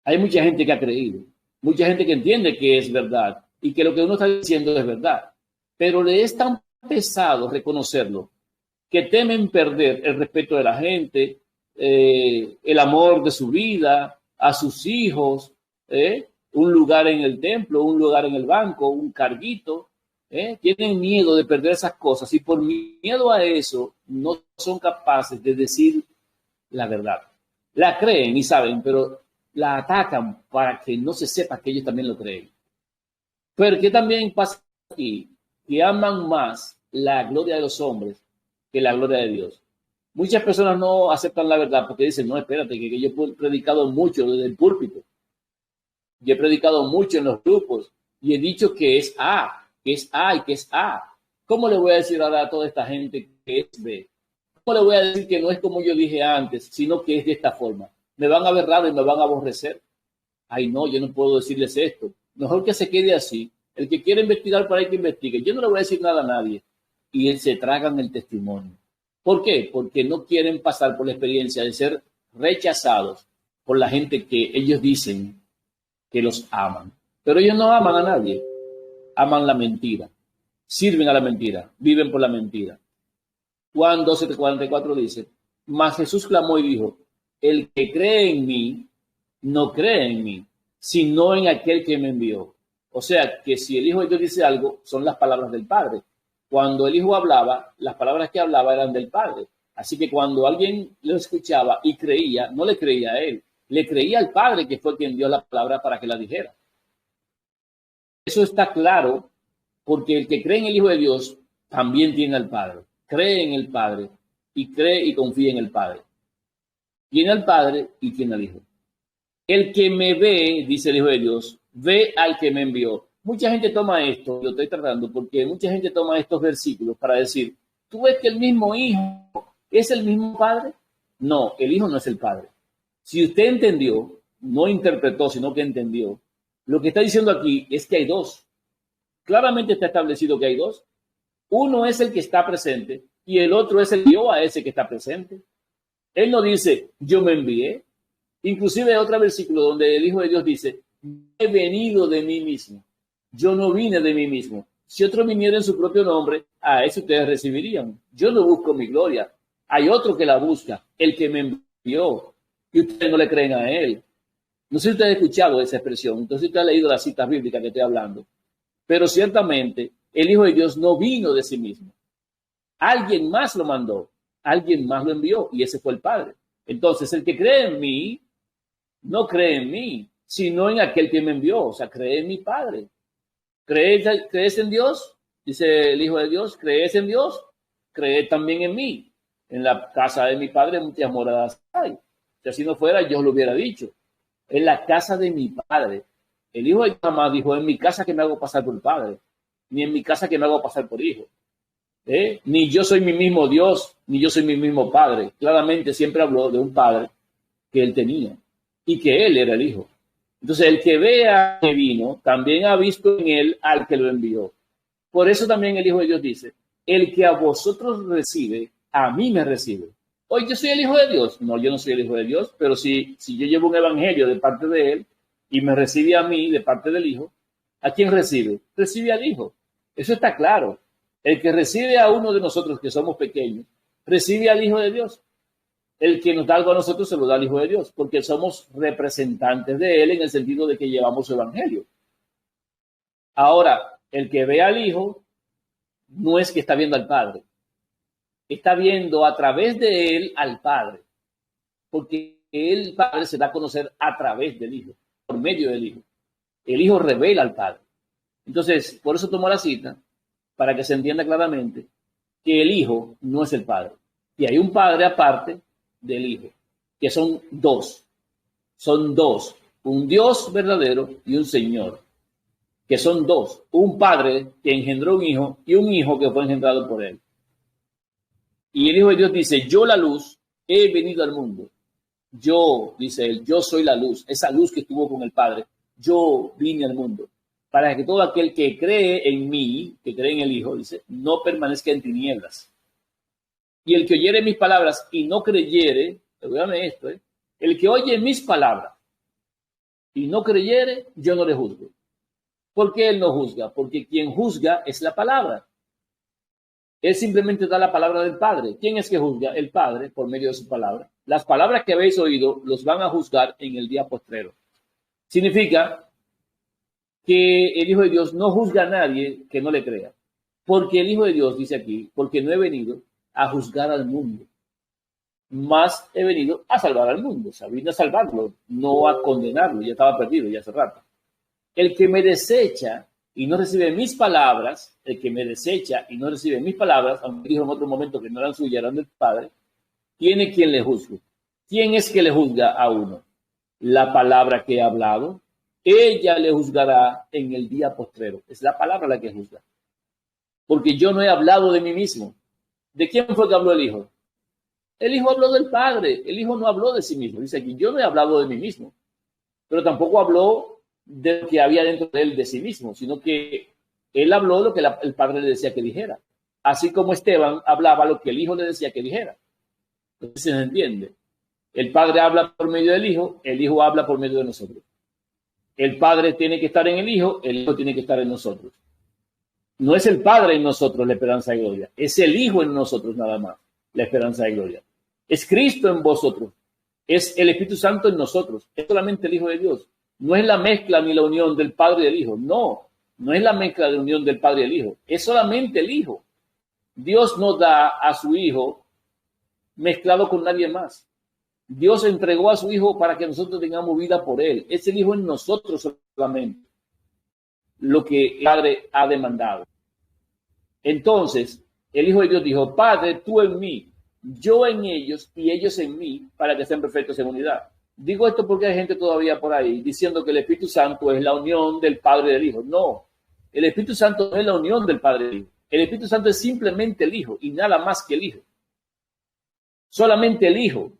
Hay mucha gente que ha creído, mucha gente que entiende que es verdad y que lo que uno está diciendo es verdad, pero le es tan pesado reconocerlo que temen perder el respeto de la gente, el amor de su vida, a sus hijos, un lugar en el templo, un lugar en el banco, un carguito. Tienen miedo de perder esas cosas y por miedo a eso no son capaces de decir la verdad. La creen y saben, pero la atacan para que no se sepa que ellos también lo creen. Pero ¿qué también pasa aquí? Que aman más la gloria de los hombres que la gloria de Dios. Muchas personas no aceptan la verdad porque dicen, no, espérate, que yo he predicado mucho desde el púlpito. Yo he predicado mucho en los grupos y he dicho que es A, que es A y que es A. ¿Cómo le voy a decir ahora a toda esta gente que es B? ¿Cómo le voy a decir que no es como yo dije antes, sino que es de esta forma? Me van a ver raro y me van a aborrecer. Ay, no, yo no puedo decirles esto. Mejor que se quede así. El que quiere investigar, para que investigue. Yo no le voy a decir nada a nadie. Y se tragan el testimonio. ¿Por qué? Porque no quieren pasar por la experiencia de ser rechazados por la gente que ellos dicen que los aman. Pero ellos no aman a nadie. Aman la mentira. Sirven a la mentira. Viven por la mentira. Juan 12:44 dice, mas Jesús clamó y dijo, el que cree en mí, no cree en mí, sino en aquel que me envió. O sea, que si el Hijo de Dios dice algo, son las palabras del Padre. Cuando el Hijo hablaba, las palabras que hablaba eran del Padre. Así que cuando alguien lo escuchaba y creía, no le creía a él, le creía al Padre que fue quien dio la palabra para que la dijera. Eso está claro porque el que cree en el Hijo de Dios también tiene al Padre. Cree en el Padre y cree y confía en el Padre. Tiene al Padre y tiene al Hijo. El que me ve, dice el Hijo de Dios, ve al que me envió. Mucha gente toma esto, lo estoy tratando, porque mucha gente toma estos versículos para decir, ¿tú ves que el mismo Hijo es el mismo Padre? No, el Hijo no es el Padre. Si usted entendió, no interpretó, sino que entendió, lo que está diciendo aquí es que hay dos. Claramente está establecido que hay dos. Uno es el que está presente y el otro es el que envió a ese que está presente. Él no dice, yo me envié. Inclusive hay otro versículo donde el Hijo de Dios dice, he venido de mí mismo. Yo no vine de mí mismo. Si otro viniera en su propio nombre, a ese ustedes recibirían. Yo no busco mi gloria. Hay otro que la busca, el que me envió. Y ustedes no le creen a él. No sé si usted ha escuchado esa expresión. Entonces usted ha leído las citas bíblicas que estoy hablando. Pero ciertamente el Hijo de Dios no vino de sí mismo. Alguien más lo mandó. Alguien más lo envió. Y ese fue el Padre. Entonces el que cree en mí, no cree en mí, sino en aquel que me envió. O sea, cree en mi Padre. ¿Crees en Dios? Dice el Hijo de Dios. ¿Crees en Dios? Cree también en mí. En la casa de mi Padre muchas moradas hay. Si así no fuera, yo lo hubiera dicho. En la casa de mi Padre. El Hijo de Dios jamás dijo, en mi casa que me hago pasar por Padre. Ni en mi casa que me hago pasar por Hijo. Ni yo soy mi mismo Dios, ni yo soy mi mismo Padre. Claramente siempre habló de un Padre que él tenía y que él era el Hijo. Entonces, el que vea que vino, también ha visto en él al que lo envió. Por eso también el Hijo de Dios dice, el que a vosotros recibe, a mí me recibe. Hoy yo soy el Hijo de Dios. No, yo no soy el Hijo de Dios, pero si yo llevo un evangelio de parte de él y me recibe a mí de parte del Hijo, ¿a quién recibe? Recibe al Hijo. Eso está claro. El que recibe a uno de nosotros que somos pequeños, recibe al Hijo de Dios. El que nos da algo a nosotros se lo da al Hijo de Dios, porque somos representantes de Él en el sentido de que llevamos su evangelio. Ahora, el que ve al Hijo no es que está viendo al Padre, está viendo a través de Él al Padre, porque el Padre se da a conocer a través del Hijo, por medio del Hijo. El Hijo revela al Padre. Entonces, por eso tomó la cita, para que se entienda claramente que el Hijo no es el Padre. Y hay un Padre aparte del Hijo, que son dos, un Dios verdadero y un Señor, que son dos, un Padre que engendró un Hijo y un Hijo que fue engendrado por él. Y el Hijo de Dios dice, yo la luz he venido al mundo. Yo, dice él, yo soy la luz, esa luz que estuvo con el Padre, yo vine al mundo, para que todo aquel que cree en mí, que cree en el Hijo, dice, no permanezca en tinieblas. Y el que oyere mis palabras y no creyere, perdóname esto, el que oye mis palabras y no creyere, yo no le juzgo. ¿Por qué él no juzga? Porque quien juzga es la palabra. Él simplemente da la palabra del Padre. ¿Quién es que juzga? El Padre, por medio de su palabra. Las palabras que habéis oído los van a juzgar en el día postrero. Significa que el Hijo de Dios no juzga a nadie que no le crea. Porque el Hijo de Dios, dice aquí, porque no he venido a juzgar al mundo, más he venido a salvar al mundo. O sea, vine a salvarlo, no a condenarlo. Ya estaba perdido, ya hace rato. El que me desecha y no recibe mis palabras, aunque dijo en otro momento que no eran suyas, eran del Padre, tiene quien le juzgue. ¿Quién es que le juzga a uno? La palabra que he hablado, ella le juzgará en el día postrero. Es la palabra la que juzga. Porque yo no he hablado de mí mismo. ¿De quién fue que habló el Hijo? El Hijo habló del Padre. El Hijo no habló de sí mismo. Dice aquí, yo no he hablado de mí mismo. Pero tampoco habló de lo que había dentro de él de sí mismo, sino que él habló lo que el Padre le decía que dijera. Así como Esteban hablaba lo que el Hijo le decía que dijera. Entonces se entiende. El Padre habla por medio del Hijo, el Hijo habla por medio de nosotros. El Padre tiene que estar en el Hijo tiene que estar en nosotros. No es el Padre en nosotros la esperanza de gloria, es el Hijo en nosotros nada más, la esperanza de gloria. Es Cristo en vosotros, es el Espíritu Santo en nosotros, es solamente el Hijo de Dios. No es la mezcla ni la unión del Padre y del Hijo, no es la mezcla de unión del Padre y del Hijo, es solamente el Hijo. Dios no da a su Hijo mezclado con nadie más. Dios entregó a su Hijo para que nosotros tengamos vida por Él. Es el Hijo en nosotros solamente lo que el Padre ha demandado. Entonces, el Hijo de Dios dijo, Padre, tú en mí, yo en ellos y ellos en mí, para que sean perfectos en unidad. Digo esto porque hay gente todavía por ahí diciendo que el Espíritu Santo es la unión del Padre y del Hijo. No, el Espíritu Santo no es la unión del Padre y del Hijo. El Espíritu Santo es simplemente el Hijo y nada más que el Hijo. Solamente el Hijo.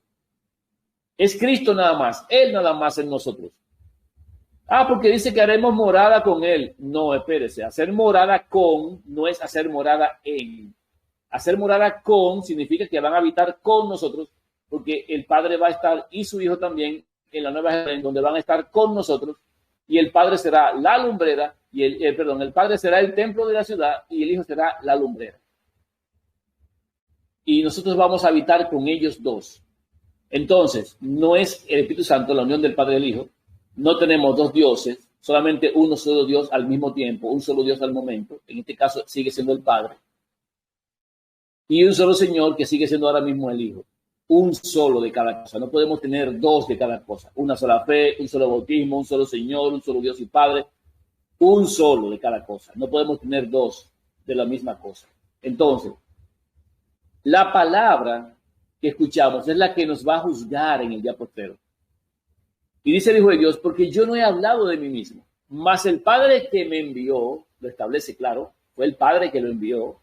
Es Cristo nada más. Él nada más en nosotros. Porque dice que haremos morada con Él. No, espérese. Hacer morada con no es hacer morada en. Hacer morada con significa que van a habitar con nosotros, porque el Padre va a estar y su Hijo también en la Nueva Jerusalén, donde van a estar con nosotros, y el Padre será la lumbrera, y el Padre será el templo de la ciudad, y el Hijo será la lumbrera. Y nosotros vamos a habitar con ellos dos. Entonces, no es el Espíritu Santo la unión del Padre y del Hijo. No tenemos dos dioses, solamente uno solo Dios al mismo tiempo, un solo Dios al momento. En este caso sigue siendo el Padre. Y un solo Señor que sigue siendo ahora mismo el Hijo. Un solo de cada cosa. No podemos tener dos de cada cosa. Una sola fe, un solo bautismo, un solo Señor, un solo Dios y Padre. Un solo de cada cosa. No podemos tener dos de la misma cosa. Entonces, la palabra que escuchamos es la que nos va a juzgar en el día postrero. Y dice el Hijo de Dios, porque yo no he hablado de mí mismo, mas el Padre que me envió, lo establece claro, fue el Padre que lo envió,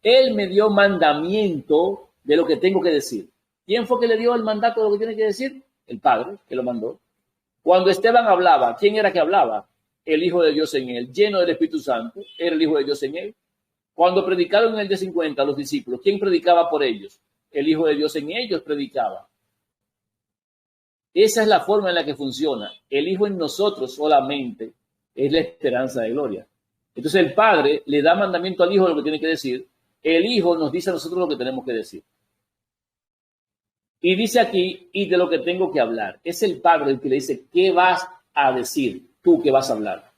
Él me dio mandamiento de lo que tengo que decir. ¿Quién fue que le dio el mandato de lo que tiene que decir? El Padre que lo mandó. Cuando Esteban hablaba, ¿quién era que hablaba? El Hijo de Dios en él, lleno del Espíritu Santo, era el Hijo de Dios en él. Cuando predicaron en el día 50 los discípulos, ¿quién predicaba por ellos? El Hijo de Dios en ellos predicaba. Esa es la forma en la que funciona. El Hijo en nosotros solamente es la esperanza de gloria. Entonces el Padre le da mandamiento al Hijo de lo que tiene que decir. El Hijo nos dice a nosotros lo que tenemos que decir. Y dice aquí, y de lo que tengo que hablar. Es el Padre el que le dice, ¿qué vas a decir? Tú que vas a hablar.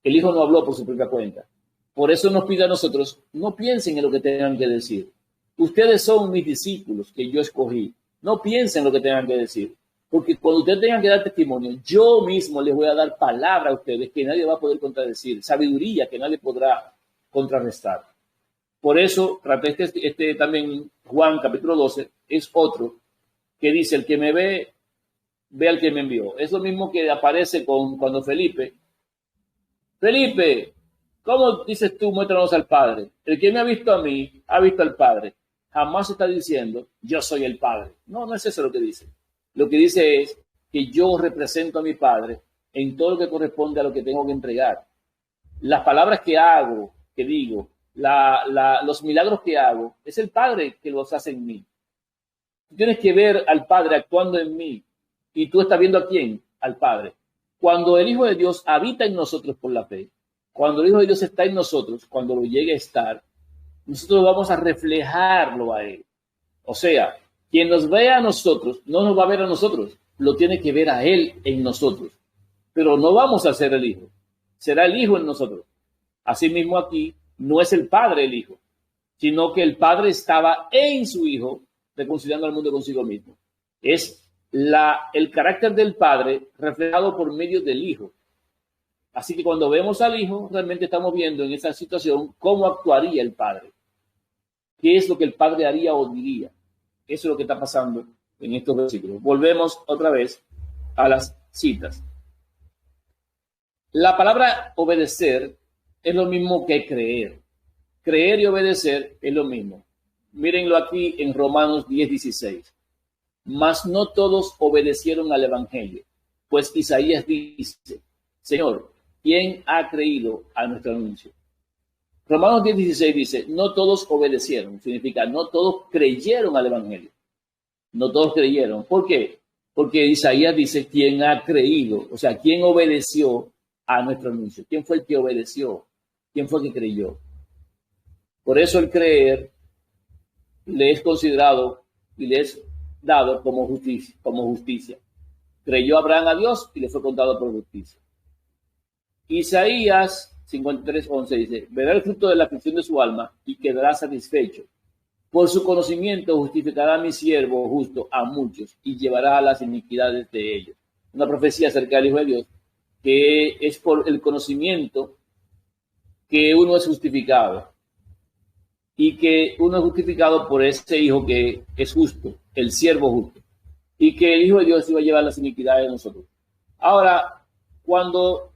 El Hijo no habló por su propia cuenta. Por eso nos pide a nosotros, no piensen en lo que tengan que decir. Ustedes son mis discípulos que yo escogí. No piensen en lo que tengan que decir. Porque cuando ustedes tengan que dar testimonio, yo mismo les voy a dar palabra a ustedes que nadie va a poder contradecir, sabiduría que nadie podrá contrarrestar. Por eso, también Juan capítulo 12 es otro que dice, el que me ve, ve al que me envió. Es lo mismo que aparece cuando Felipe, ¿cómo dices tú, muéstranos al Padre? El que me ha visto a mí, ha visto al Padre. Jamás está diciendo, yo soy el Padre. No, no es eso lo que dice. Lo que dice es que yo represento a mi Padre en todo lo que corresponde a lo que tengo que entregar. Las palabras que hago, que digo, los milagros que hago, es el Padre que los hace en mí. Tú tienes que ver al Padre actuando en mí. ¿Y tú estás viendo a quién? Al Padre. Cuando el Hijo de Dios habita en nosotros por la fe, cuando el Hijo de Dios está en nosotros, cuando lo llegue a estar, nosotros vamos a reflejarlo a Él. O sea, quien nos vea a nosotros, no nos va a ver a nosotros, lo tiene que ver a Él en nosotros. Pero no vamos a ser el Hijo, será el Hijo en nosotros. Asimismo aquí, no es el Padre el Hijo, sino que el Padre estaba en su Hijo, reconciliando al mundo consigo mismo. Es el carácter del Padre reflejado por medio del Hijo. Así que cuando vemos al Hijo, realmente estamos viendo en esa situación cómo actuaría el Padre. ¿Qué es lo que el Padre haría o diría? Eso es lo que está pasando en estos versículos. Volvemos otra vez a las citas. La palabra obedecer es lo mismo que creer. Creer y obedecer es lo mismo. Mírenlo aquí en Romanos 10:16. Mas no todos obedecieron al Evangelio, pues Isaías dice, Señor, ¿quién ha creído a nuestro anuncio? Romanos 10:16 dice, no todos obedecieron, significa no todos creyeron al Evangelio. No todos creyeron. ¿Por qué? Porque Isaías dice, ¿quién ha creído? O sea, ¿quién obedeció a nuestro anuncio? ¿Quién fue el que obedeció? ¿Quién fue el que creyó? Por eso el creer le es considerado y le es dado como justicia. Creyó Abraham a Dios y le fue contado por justicia. Isaías 53:11 dice, verá el fruto de la aflicción de su alma y quedará satisfecho. Por su conocimiento justificará a mi siervo justo a muchos y llevará las iniquidades de ellos. Una profecía acerca del Hijo de Dios, que es por el conocimiento que uno es justificado. y que uno es justificado por ese hijo que es justo, el siervo justo, y que el Hijo de Dios iba a llevar las iniquidades de nosotros. Ahora, cuando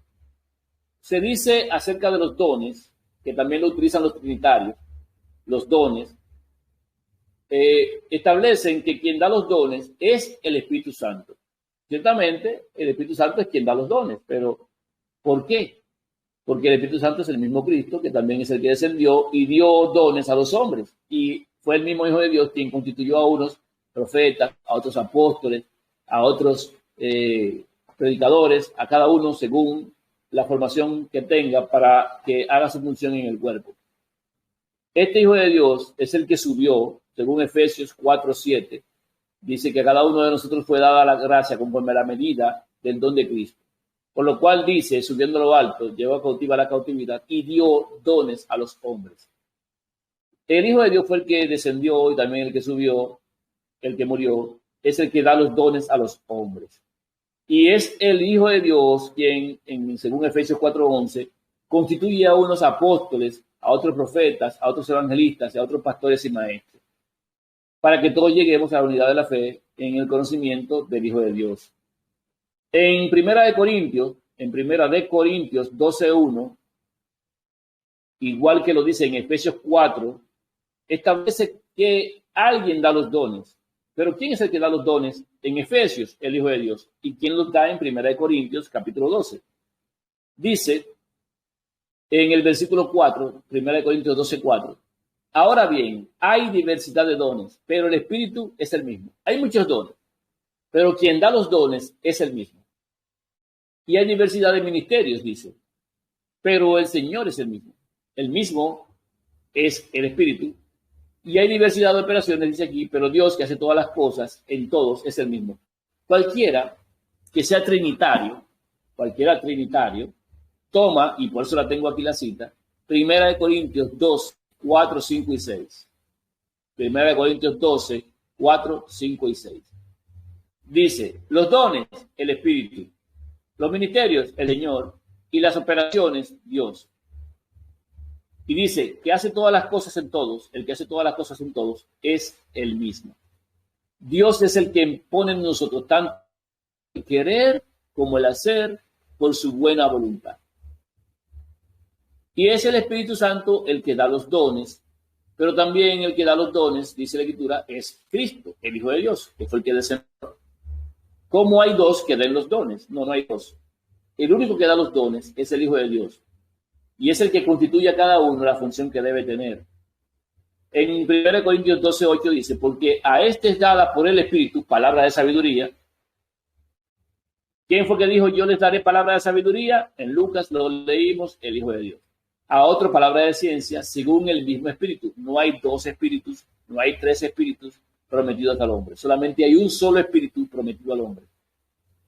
se dice acerca de los dones, que también lo utilizan los trinitarios, los dones, establecen que quien da los dones es el Espíritu Santo. Ciertamente, el Espíritu Santo es quien da los dones, pero ¿por qué? Porque el Espíritu Santo es el mismo Cristo, que también es el que descendió y dio dones a los hombres. Y fue el mismo Hijo de Dios quien constituyó a unos profetas, a otros apóstoles, a otros predicadores, a cada uno según la formación que tenga para que haga su función en el cuerpo. Este Hijo de Dios es el que subió, según Efesios 4:7, dice que a cada uno de nosotros fue dada la gracia conforme a la medida del don de Cristo. Por lo cual dice, subiendo a lo alto, llevó cautiva la cautividad y dio dones a los hombres. El Hijo de Dios fue el que descendió y también el que subió, el que murió, es el que da los dones a los hombres. Y es el Hijo de Dios quien, según Efesios 4:11, constituye a unos apóstoles, a otros profetas, a otros evangelistas y a otros pastores y maestros, para que todos lleguemos a la unidad de la fe en el conocimiento del Hijo de Dios. En Primera de Corintios 12:1, igual que lo dice en Efesios 4, establece que alguien da los dones. Pero ¿quién es el que da los dones? En Efesios, el Hijo de Dios. ¿Y quién los da en Primera de Corintios, capítulo 12? Dice en el versículo 4, Primera de Corintios 12:4. Ahora bien, hay diversidad de dones, pero el Espíritu es el mismo. Hay muchos dones, pero quien da los dones es el mismo. Y hay diversidad de ministerios, dice, pero el Señor es el mismo. El mismo es el Espíritu. Y hay diversidad de operaciones, dice aquí, pero Dios que hace todas las cosas en todos es el mismo. Cualquiera que sea trinitario, toma, y por eso la tengo aquí la cita, Primera de Corintios 2, 4, 5 y 6. Primera de Corintios 12, 4, 5 y 6. Dice, los dones, el Espíritu, los ministerios, el Señor, y las operaciones, Dios. Y dice que hace todas las cosas en todos, el que hace todas las cosas en todos es el mismo. Dios es el que pone en nosotros tanto el querer como el hacer por su buena voluntad. Y es el Espíritu Santo el que da los dones, pero también el que da los dones, dice la Escritura, es Cristo, el Hijo de Dios, que fue el que descendió. ¿Cómo hay dos que den los dones? No, no hay dos. El único que da los dones es el Hijo de Dios. Y es el que constituye a cada uno la función que debe tener. En 1 Corintios 12:8 dice, porque a este es dada por el Espíritu palabra de sabiduría. ¿Quién fue que dijo, yo les daré palabra de sabiduría? En Lucas lo leímos, el Hijo de Dios. A otro palabra de ciencia, según el mismo Espíritu. No hay dos espíritus, no hay tres espíritus prometidos al hombre. Solamente hay un solo espíritu prometido al hombre.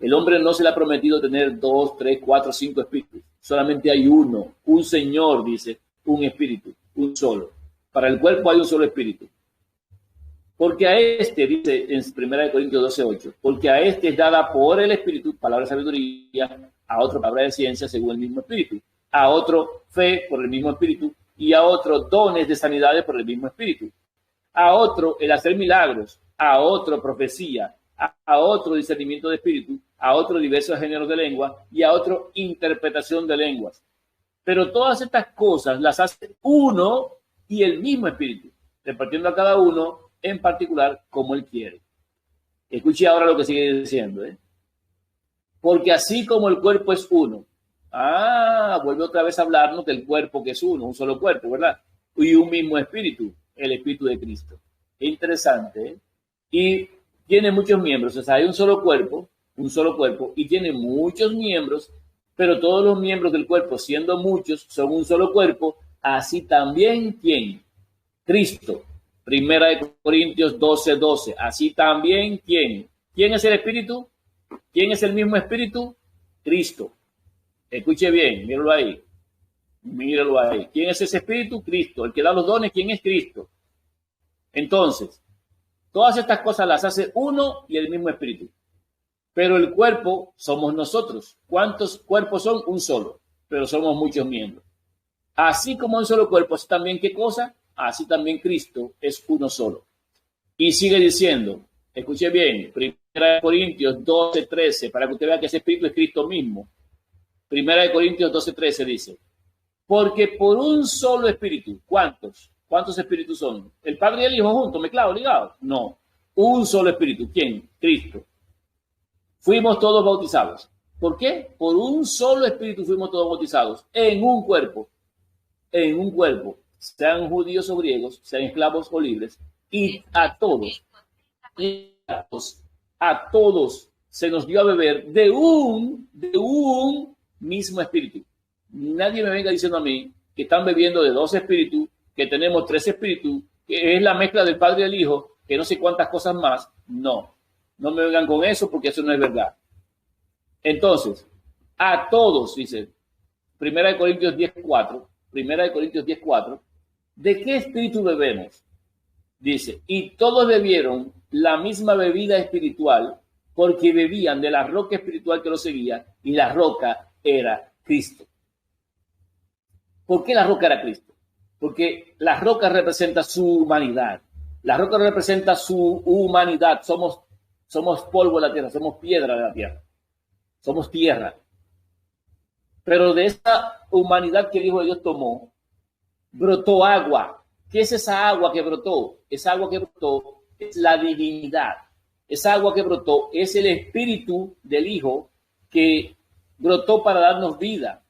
El hombre no se le ha prometido tener 2, 3, 4, 5 espíritus. Solamente hay uno, un Señor, dice, un espíritu, un solo. Para el cuerpo hay un solo espíritu. Porque a este, dice en 1 Corintios 12:8, porque a este es dada por el Espíritu, palabra de sabiduría, a otro palabra de ciencia según el mismo Espíritu, a otro fe por el mismo Espíritu, y a otro dones de sanidades por el mismo Espíritu, a otro el hacer milagros, a otro profecía, a otro discernimiento de espíritu, a otro diversos géneros de lengua y a otro interpretación de lenguas. Pero todas estas cosas las hace uno y el mismo Espíritu, repartiendo a cada uno en particular como él quiere. Escuche ahora lo que sigue diciendo, porque así como el cuerpo es uno, vuelve otra vez a hablarnos del cuerpo que es uno, un solo cuerpo, ¿verdad? Y un mismo espíritu, el Espíritu de Cristo. Qué interesante, Y tiene muchos miembros, o sea, hay un solo cuerpo, y tiene muchos miembros, pero todos los miembros del cuerpo, siendo muchos, son un solo cuerpo, así también, ¿quién? Cristo. Primera de Corintios 12:12. Así también, ¿quién? ¿Quién es el Espíritu? ¿Quién es el mismo Espíritu? Cristo. Escuche bien, míralo ahí. ¿Quién es ese Espíritu? Cristo. El que da los dones, ¿quién es Cristo? Entonces, todas estas cosas las hace uno y el mismo Espíritu. Pero el cuerpo somos nosotros. ¿Cuántos cuerpos son? Un solo, pero somos muchos miembros. Así como un solo cuerpo, es también, ¿qué cosa? así también Cristo es uno solo. Y sigue diciendo, escuche bien, 1 Corintios 12:13, para que usted vea que ese espíritu es Cristo mismo. 1 Corintios 12:13 dice, porque por un solo espíritu, ¿cuántos? ¿Cuántos espíritus son? ¿El Padre y el Hijo juntos, mezclados, ligados? No, un solo espíritu. ¿Quién? Cristo. Fuimos todos bautizados. ¿Por qué? Por un solo espíritu fuimos todos bautizados en un cuerpo, sean judíos o griegos, sean esclavos o libres, y a todos se nos dio a beber de un mismo espíritu. Nadie me venga diciendo a mí que están bebiendo de 2 espíritus, que tenemos 3 espíritus, que es la mezcla del Padre y el Hijo, que no sé cuántas cosas más. No me vengan con eso porque eso no es verdad. Entonces, a todos, dice 1 Corintios 10:4, ¿de qué espíritu bebemos? Dice, y todos bebieron la misma bebida espiritual porque bebían de la roca espiritual que los seguía y la roca era Cristo. ¿Por qué la roca era Cristo? Porque la roca representa su humanidad. La roca representa su humanidad. Somos polvo de la tierra, somos piedra de la tierra. Somos tierra. Pero de esa humanidad que el Hijo de Dios tomó, brotó agua. ¿Qué es esa agua que brotó? Esa agua que brotó es la divinidad. Esa agua que brotó es el espíritu del Hijo que brotó para darnos vida.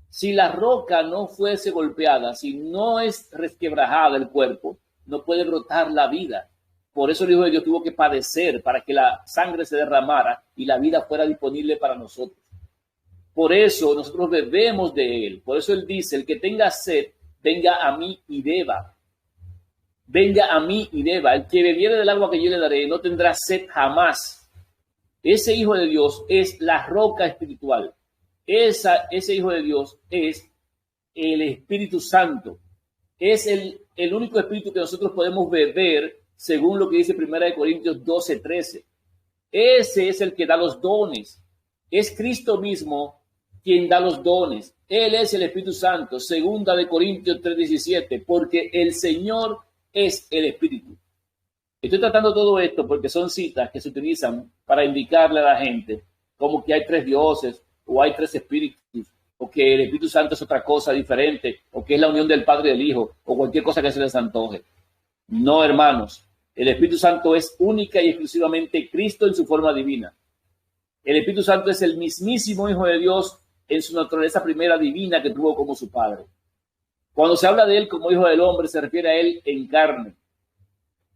Si la roca no fuese golpeada, si no es resquebrajada el cuerpo, no puede brotar la vida. Por eso el Hijo de Dios tuvo que padecer para que la sangre se derramara y la vida fuera disponible para nosotros. Por eso nosotros bebemos de Él. Por eso Él dice, el que tenga sed, venga a mí y beba. Venga a mí y beba. El que bebiere del agua que yo le daré no tendrá sed jamás. Ese Hijo de Dios es la roca espiritual. Ese Hijo de Dios es el Espíritu Santo. Es el único espíritu que nosotros podemos beber según lo que dice 1 Corintios 12:13. Ese es el que da los dones. Es Cristo mismo quien da los dones. Él es el Espíritu Santo, 2 Corintios 3:17, porque el Señor es el Espíritu. Estoy tratando todo esto porque son citas que se utilizan para indicarle a la gente como que hay 3 dioses o hay 3 espíritus o que el Espíritu Santo es otra cosa diferente o que es la unión del Padre y del Hijo o cualquier cosa que se les antoje. No, hermanos. El Espíritu Santo es única y exclusivamente Cristo en su forma divina. El Espíritu Santo es el mismísimo Hijo de Dios en su naturaleza primera divina que tuvo como su Padre. Cuando se habla de Él como Hijo del Hombre, se refiere a Él en carne.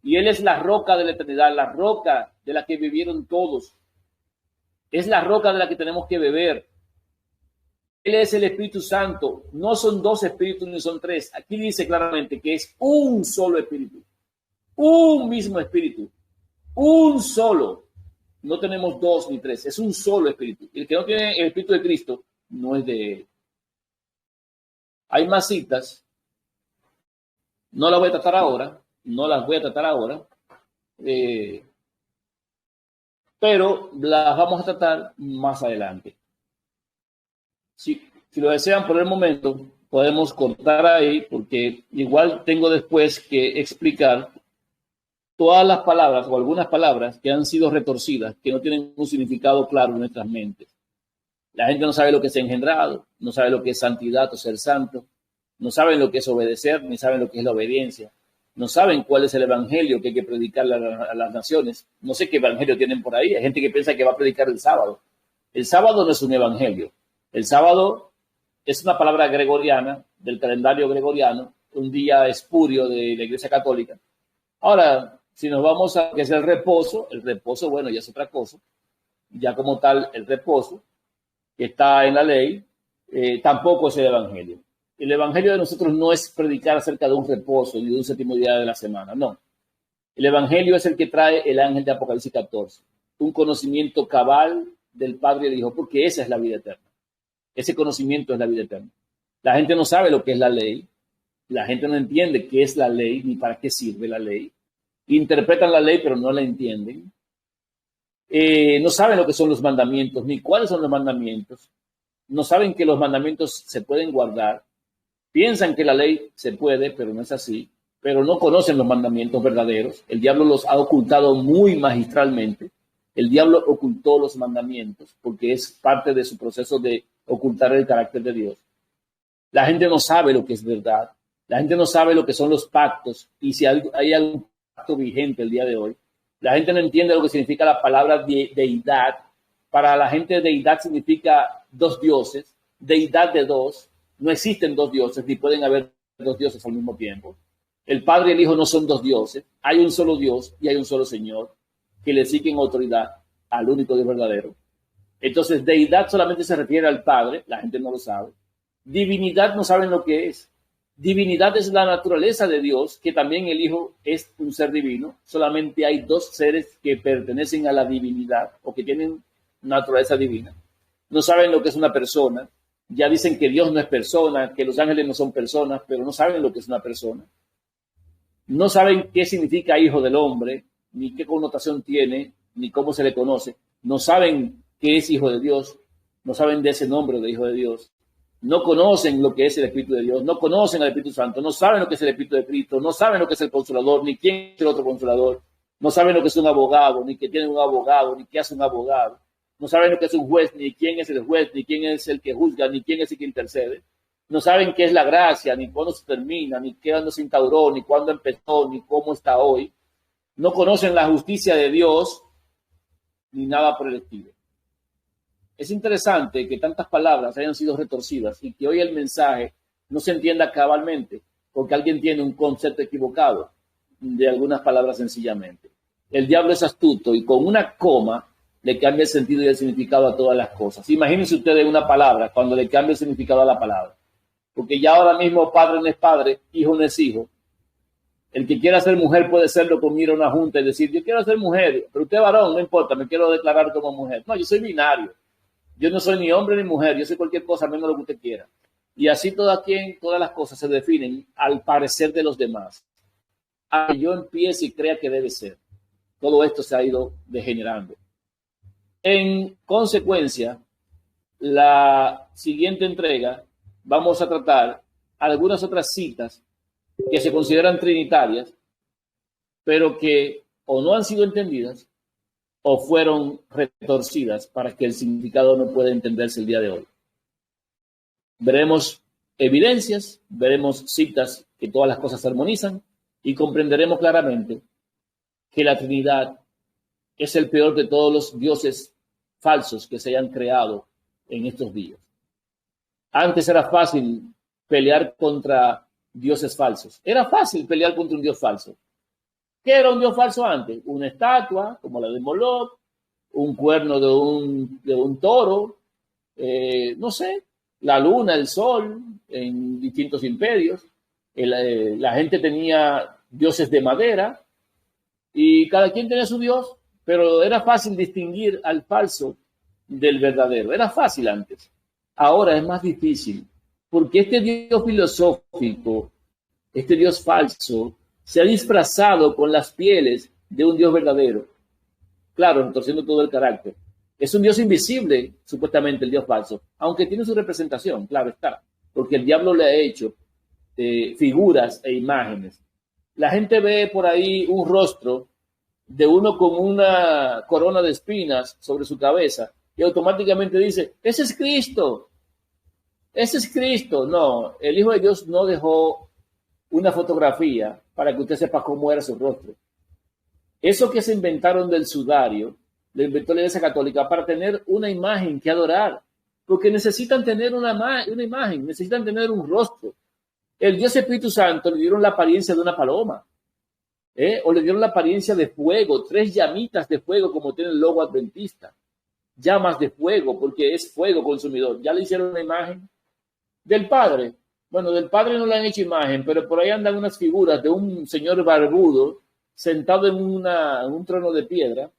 Y Él es la roca de la eternidad, la roca de la que vivieron todos. Es la roca de la que tenemos que beber. Él es el Espíritu Santo. No son 2 espíritus ni son 3. Aquí dice claramente que es un solo espíritu. Un mismo espíritu, un solo. No tenemos 2 ni 3, es un solo espíritu. El que no tiene el Espíritu de Cristo no es de Él. Hay más citas, no las voy a tratar ahora, pero las vamos a tratar más adelante. Si lo desean por el momento, podemos cortar ahí, porque igual tengo después que explicar todas las palabras o algunas palabras que han sido retorcidas, que no tienen un significado claro en nuestras mentes. La gente no sabe lo que es engendrado, no sabe lo que es santidad o ser santo, no saben lo que es obedecer, ni saben lo que es la obediencia, no saben cuál es el evangelio que hay que predicar a las naciones. No sé qué evangelio tienen por ahí. Hay gente que piensa que va a predicar el sábado. El sábado no es un evangelio. El sábado es una palabra gregoriana, del calendario gregoriano, un día espurio de la Iglesia Católica. Ahora, si nos vamos a que es el reposo, bueno, ya es otra cosa. Ya como tal, el reposo, que está en la ley, tampoco es el evangelio. El evangelio de nosotros no es predicar acerca de un reposo ni de un 7º día de la semana, no. El evangelio es el que trae el ángel de Apocalipsis 14, un conocimiento cabal del Padre y del Hijo, porque esa es la vida eterna. Ese conocimiento es la vida eterna. La gente no sabe lo que es la ley, la gente no entiende qué es la ley ni para qué sirve la ley. Interpretan la ley pero no la entienden. No saben lo que son los mandamientos ni cuáles son los mandamientos. No saben que los mandamientos se pueden guardar. Piensan que la ley se puede, pero no es así. Pero no conocen los mandamientos verdaderos. El diablo los ha ocultado muy magistralmente. El diablo ocultó los mandamientos porque es parte de su proceso de ocultar el carácter de Dios. La gente no sabe lo que es verdad. La gente no sabe lo que son los pactos y si hay algún pacto vigente el día de hoy. La gente no entiende lo que significa la palabra deidad. Para la gente, deidad significa dos dioses, deidad de dos. No existen dos dioses, ni pueden haber dos dioses al mismo tiempo. El Padre y el Hijo no son dos dioses. Hay un solo Dios y hay un solo Señor que le siguen autoridad al único Dios verdadero. Entonces, deidad solamente se refiere al Padre, la gente no lo sabe. Divinidad no saben lo que es. Divinidad es la naturaleza de Dios, que también el Hijo es un ser divino. Solamente hay dos seres que pertenecen a la divinidad o que tienen naturaleza divina. No saben lo que es una persona. Ya dicen que Dios no es persona, que los ángeles no son personas, pero no saben lo que es una persona. No saben qué significa hijo del hombre, ni qué connotación tiene, ni cómo se le conoce. No saben qué es hijo de Dios, no saben de ese nombre de hijo de Dios. No conocen lo que es el Espíritu de Dios, no conocen al Espíritu Santo, no saben lo que es el Espíritu de Cristo, no saben lo que es el Consolador, ni quién es el otro Consolador. No saben lo que es un abogado, ni que tiene un abogado, ni qué hace un abogado. No saben lo que es un juez, ni quién es el juez, ni quién es el que juzga, ni quién es el que intercede. No saben qué es la gracia, ni cuándo se termina, ni cuándo se instauró, ni cuándo empezó, ni cómo está hoy. No conocen la justicia de Dios, ni nada por el estilo. Es interesante que tantas palabras hayan sido retorcidas y que hoy el mensaje no se entienda cabalmente, porque alguien tiene un concepto equivocado de algunas palabras sencillamente. El diablo es astuto y con una coma le cambia el sentido y el significado a todas las cosas. Imagínense ustedes una palabra cuando le cambia el significado a la palabra. Porque ya ahora mismo padre no es padre, hijo no es hijo. El que quiera ser mujer puede serlo con ir a una junta y decir, yo quiero ser mujer, pero usted varón, no importa, me quiero declarar como mujer. No, yo soy binario. Yo no soy ni hombre ni mujer, yo soy cualquier cosa, menos lo que usted quiera. Y así todas las cosas se definen al parecer de los demás. A que yo empiece y crea que debe ser. Todo esto se ha ido degenerando. En consecuencia, la siguiente entrega vamos a tratar algunas otras citas que se consideran trinitarias, pero que o no han sido entendidas o fueron retorcidas para que el significado no pueda entenderse el día de hoy. Veremos evidencias, veremos citas que todas las cosas se armonizan y comprenderemos claramente que la Trinidad es el peor de todos los dioses falsos que se hayan creado en estos días. Antes era fácil pelear contra dioses falsos. Era fácil pelear contra un dios falso. ¿Qué era un dios falso antes? Una estatua, como la de Moloch, un cuerno de un toro, no sé, la luna, el sol, en distintos imperios. La gente tenía dioses de madera y cada quien tenía su dios, pero era fácil distinguir al falso del verdadero. Era fácil antes. Ahora es más difícil, porque este Dios filosófico, este Dios falso, se ha disfrazado con las pieles de un Dios verdadero. Claro, retorciendo todo el carácter. Es un Dios invisible, supuestamente, el Dios falso, aunque tiene su representación, claro está, porque el diablo le ha hecho figuras e imágenes. La gente ve por ahí un rostro de uno con una corona de espinas sobre su cabeza y automáticamente dice, ese es Cristo. Ese es Cristo. No, el Hijo de Dios no dejó una fotografía para que usted sepa cómo era su rostro. Eso que se inventaron del sudario, lo inventó la Iglesia Católica para tener una imagen que adorar, porque necesitan tener una imagen, necesitan tener un rostro. El Dios Espíritu Santo le dieron la apariencia de una paloma, o le dieron la apariencia de fuego, 3 llamitas de fuego como tiene el logo adventista, llamas de fuego, porque es fuego consumidor. Ya le hicieron una imagen del Padre. Bueno, del Padre no le han hecho imagen, pero por ahí andan unas figuras de un señor barbudo sentado en un trono de piedra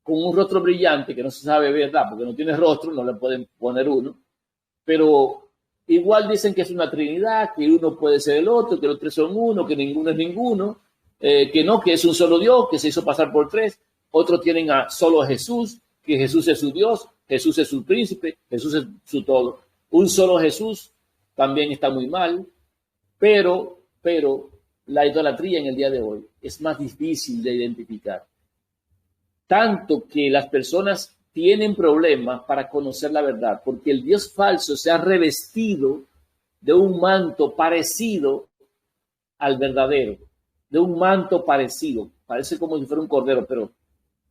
con un rostro brillante que no se sabe verdad, porque no tiene rostro, no le pueden poner uno, pero igual dicen que es una trinidad, que uno puede ser el otro, que los 3 son uno, que ninguno es ninguno, que no, que es un solo Dios, que se hizo pasar por 3. Otros tienen solo a Jesús, que Jesús es su Dios, Jesús es su príncipe, Jesús es su todo. Un solo Jesús también está muy mal, pero la idolatría en el día de hoy es más difícil de identificar. Tanto que las personas tienen problemas para conocer la verdad, porque el Dios falso se ha revestido de un manto parecido al verdadero, de un manto parecido. Parece como si fuera un cordero, pero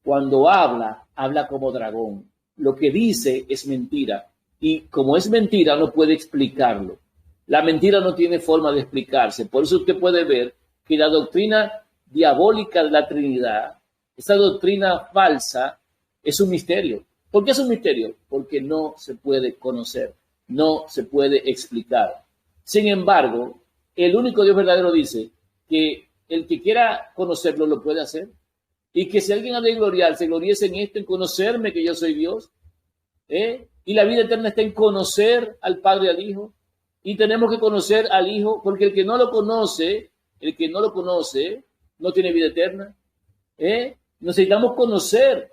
cuando habla como dragón. Lo que dice es mentira. Y como es mentira, no puede explicarlo. La mentira no tiene forma de explicarse. Por eso usted puede ver que la doctrina diabólica de la Trinidad, esa doctrina falsa, es un misterio. ¿Por qué es un misterio? Porque no se puede conocer, no se puede explicar. Sin embargo, el único Dios verdadero dice que el que quiera conocerlo lo puede hacer. Y que si alguien ha de gloriarse, gloriese en esto, en conocerme que yo soy Dios. Y la vida eterna está en conocer al Padre y al Hijo. Y tenemos que conocer al Hijo, porque el que no lo conoce, no tiene vida eterna. Necesitamos conocer.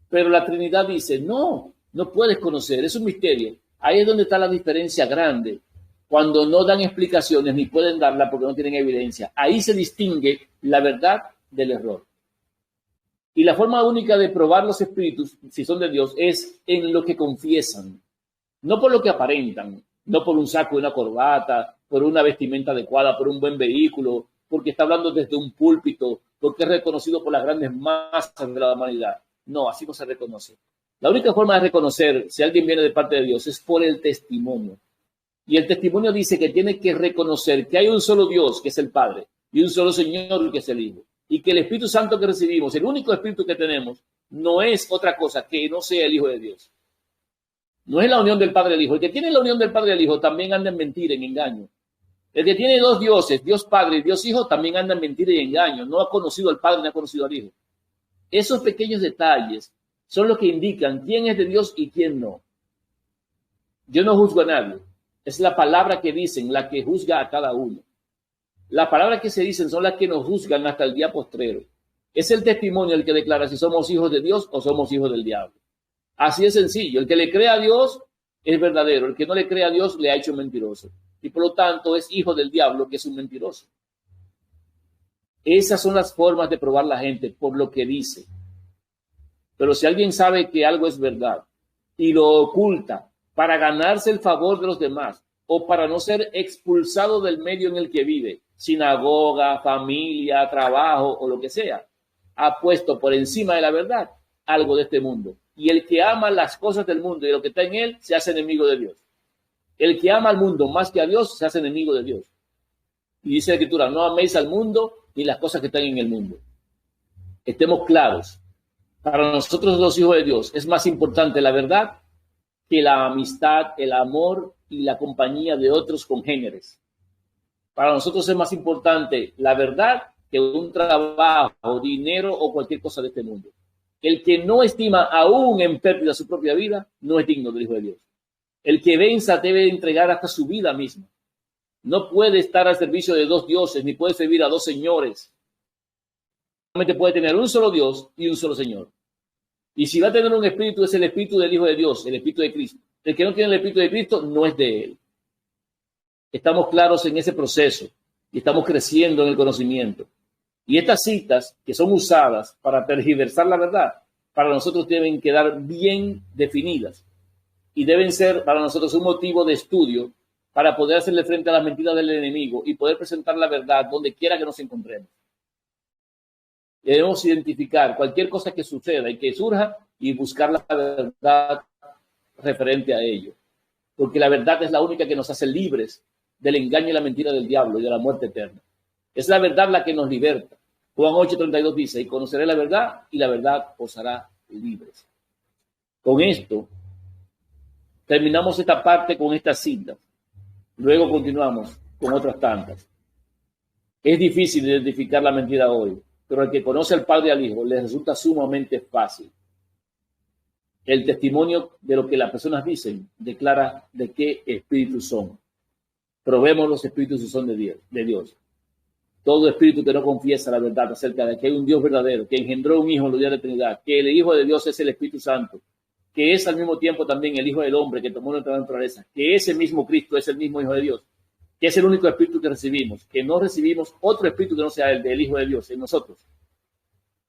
Pero la Trinidad dice, no puedes conocer, es un misterio. Ahí es donde está la diferencia grande. Cuando no dan explicaciones ni pueden darla porque no tienen evidencia. Ahí se distingue la verdad del error. Y la forma única de probar los espíritus, si son de Dios, es en lo que confiesan. No por lo que aparentan, no por un saco y una corbata, por una vestimenta adecuada, por un buen vehículo, porque está hablando desde un púlpito, porque es reconocido por las grandes masas de la humanidad. No, así no se reconoce. La única forma de reconocer si alguien viene de parte de Dios es por el testimonio. Y el testimonio dice que tiene que reconocer que hay un solo Dios, que es el Padre, y un solo Señor, que es el Hijo. Y que el Espíritu Santo que recibimos, el único Espíritu que tenemos, no es otra cosa que no sea el Hijo de Dios. No es la unión del Padre y del Hijo. El que tiene la unión del Padre y del Hijo también anda en mentira, en engaño. El que tiene dos dioses, Dios Padre y Dios Hijo, también anda en mentira y engaño. No ha conocido al Padre ni ha conocido al Hijo. Esos pequeños detalles son los que indican quién es de Dios y quién no. Yo no juzgo a nadie. Es la palabra que dicen la que juzga a cada uno. Las palabras que se dicen son las que nos juzgan hasta el día postrero. Es el testimonio el que declara si somos hijos de Dios o somos hijos del diablo. Así es sencillo. El que le cree a Dios es verdadero. El que no le cree a Dios le ha hecho mentiroso. Y por lo tanto es hijo del diablo, que es un mentiroso. Esas son las formas de probar la gente por lo que dice. Pero si alguien sabe que algo es verdad y lo oculta para ganarse el favor de los demás o para no ser expulsado del medio en el que vive, sinagoga, familia, trabajo o lo que sea, ha puesto por encima de la verdad algo de este mundo. Y el que ama las cosas del mundo y lo que está en él se hace enemigo de Dios. El que ama al mundo más que a Dios se hace enemigo de Dios. Y dice la Escritura, no améis al mundo ni las cosas que están en el mundo. Estemos claros. Para nosotros los hijos de Dios es más importante la verdad que la amistad, el amor y la compañía de otros congéneres. Para nosotros es más importante la verdad que un trabajo, dinero o cualquier cosa de este mundo. El que no estima aún en pérdida su propia vida no es digno del Hijo de Dios. El que venza debe entregar hasta su vida misma. No puede estar al servicio de dos dioses, ni puede servir a dos señores. Solamente puede tener un solo Dios y un solo Señor. Y si va a tener un espíritu, es el espíritu del Hijo de Dios, el espíritu de Cristo. El que no tiene el espíritu de Cristo no es de él. Estamos claros en ese proceso y estamos creciendo en el conocimiento. Y estas citas que son usadas para tergiversar la verdad, para nosotros deben quedar bien definidas y deben ser para nosotros un motivo de estudio para poder hacerle frente a las mentiras del enemigo y poder presentar la verdad donde quiera que nos encontremos. Debemos identificar cualquier cosa que suceda y que surja y buscar la verdad referente a ello. Porque la verdad es la única que nos hace libres del engaño y la mentira del diablo y de la muerte eterna. Es la verdad la que nos liberta. Juan 8:32 dice, y conoceré la verdad y la verdad os hará libres. Con esto, terminamos esta parte con estas citas. Luego continuamos con otras tantas. Es difícil identificar la mentira hoy, pero al que conoce al Padre y al Hijo le resulta sumamente fácil. El testimonio de lo que las personas dicen declara de qué espíritus son. Probemos los espíritus si son de Dios. Todo espíritu que no confiesa la verdad acerca de que hay un Dios verdadero, que engendró un Hijo en los días de la Trinidad, que el Hijo de Dios es el Espíritu Santo, que es al mismo tiempo también el Hijo del Hombre que tomó nuestra naturaleza, que ese mismo Cristo es el mismo Hijo de Dios, que es el único Espíritu que recibimos, que no recibimos otro Espíritu que no sea el del Hijo de Dios en nosotros.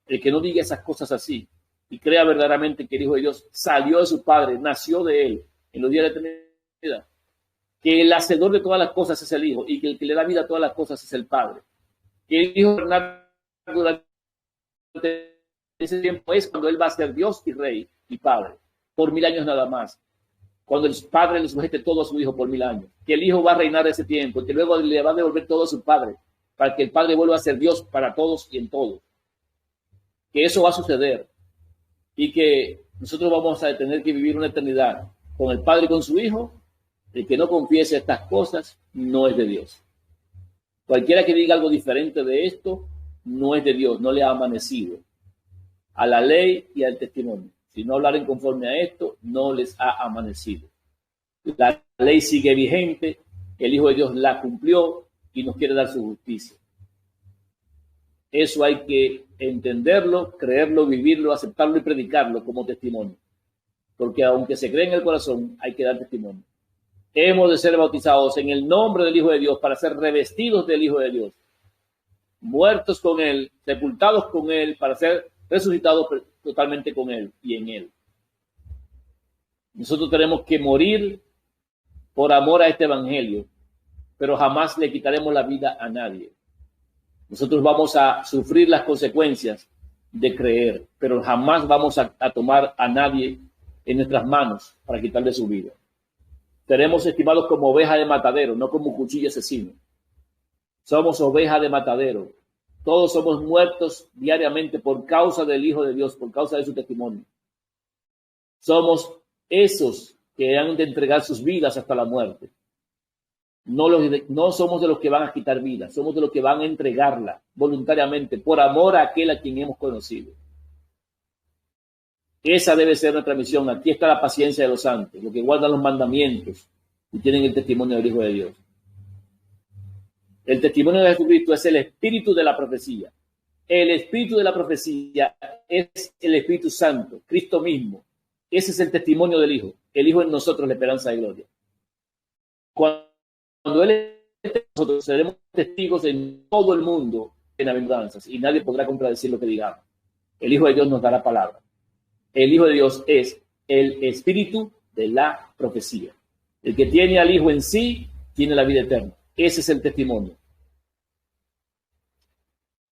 El que no diga esas cosas así y crea verdaderamente que el Hijo de Dios salió de su Padre, nació de Él en los días de la eternidad, que el hacedor de todas las cosas es el Hijo y que el que le da vida a todas las cosas es el Padre, que el Hijo durante ese tiempo es cuando Él va a ser Dios y Rey y Padre, por 1000 años nada más, cuando el Padre le sujete todo a su Hijo por 1000 años, que el Hijo va a reinar ese tiempo y que luego le va a devolver todo a su Padre, para que el Padre vuelva a ser Dios para todos y en todos. Que eso va a suceder y que nosotros vamos a tener que vivir una eternidad con el Padre y con su Hijo. El que no confiese estas cosas no es de Dios. Cualquiera que diga algo diferente de esto no es de Dios, no le ha amanecido a la ley y al testimonio. Si no hablaren conforme a esto, no les ha amanecido. La ley sigue vigente, el Hijo de Dios la cumplió y nos quiere dar su justicia. Eso hay que entenderlo, creerlo, vivirlo, aceptarlo y predicarlo como testimonio. Porque aunque se cree en el corazón, hay que dar testimonio. Hemos de ser bautizados en el nombre del Hijo de Dios para ser revestidos del Hijo de Dios. Muertos con Él, sepultados con Él, para ser resucitados totalmente con Él y en Él. Nosotros tenemos que morir por amor a este Evangelio, pero jamás le quitaremos la vida a nadie. Nosotros vamos a sufrir las consecuencias de creer, pero jamás vamos a tomar a nadie en nuestras manos para quitarle su vida. Seremos estimados como ovejas de matadero, no como cuchillo asesino. Somos ovejas de matadero. Todos somos muertos diariamente por causa del Hijo de Dios, por causa de su testimonio. Somos esos que han de entregar sus vidas hasta la muerte. No somos de los que van a quitar vida, somos de los que van a entregarla voluntariamente por amor a aquel a quien hemos conocido. Esa debe ser nuestra misión. Aquí está la paciencia de los santos, los que guardan los mandamientos y tienen el testimonio del Hijo de Dios. El testimonio de Jesucristo es el espíritu de la profecía. El espíritu de la profecía es el Espíritu Santo, Cristo mismo. Ese es el testimonio del Hijo. El Hijo en nosotros, la esperanza de gloria. Cuando Él esté, nosotros seremos testigos en todo el mundo en bienaventuranzas y nadie podrá contradecir lo que digamos. El Hijo de Dios nos dará palabra. El Hijo de Dios es el espíritu de la profecía. El que tiene al Hijo en sí, tiene la vida eterna. Ese es el testimonio.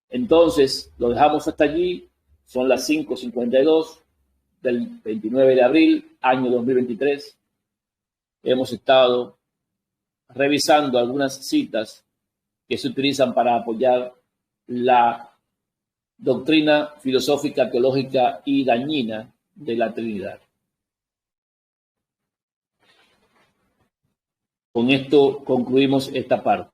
Entonces, lo dejamos hasta allí. Son las 5:52 del 29 de abril, año 2023. Hemos estado revisando algunas citas que se utilizan para apoyar la doctrina filosófica, teológica y dañina de la Trinidad. Con esto concluimos esta parte.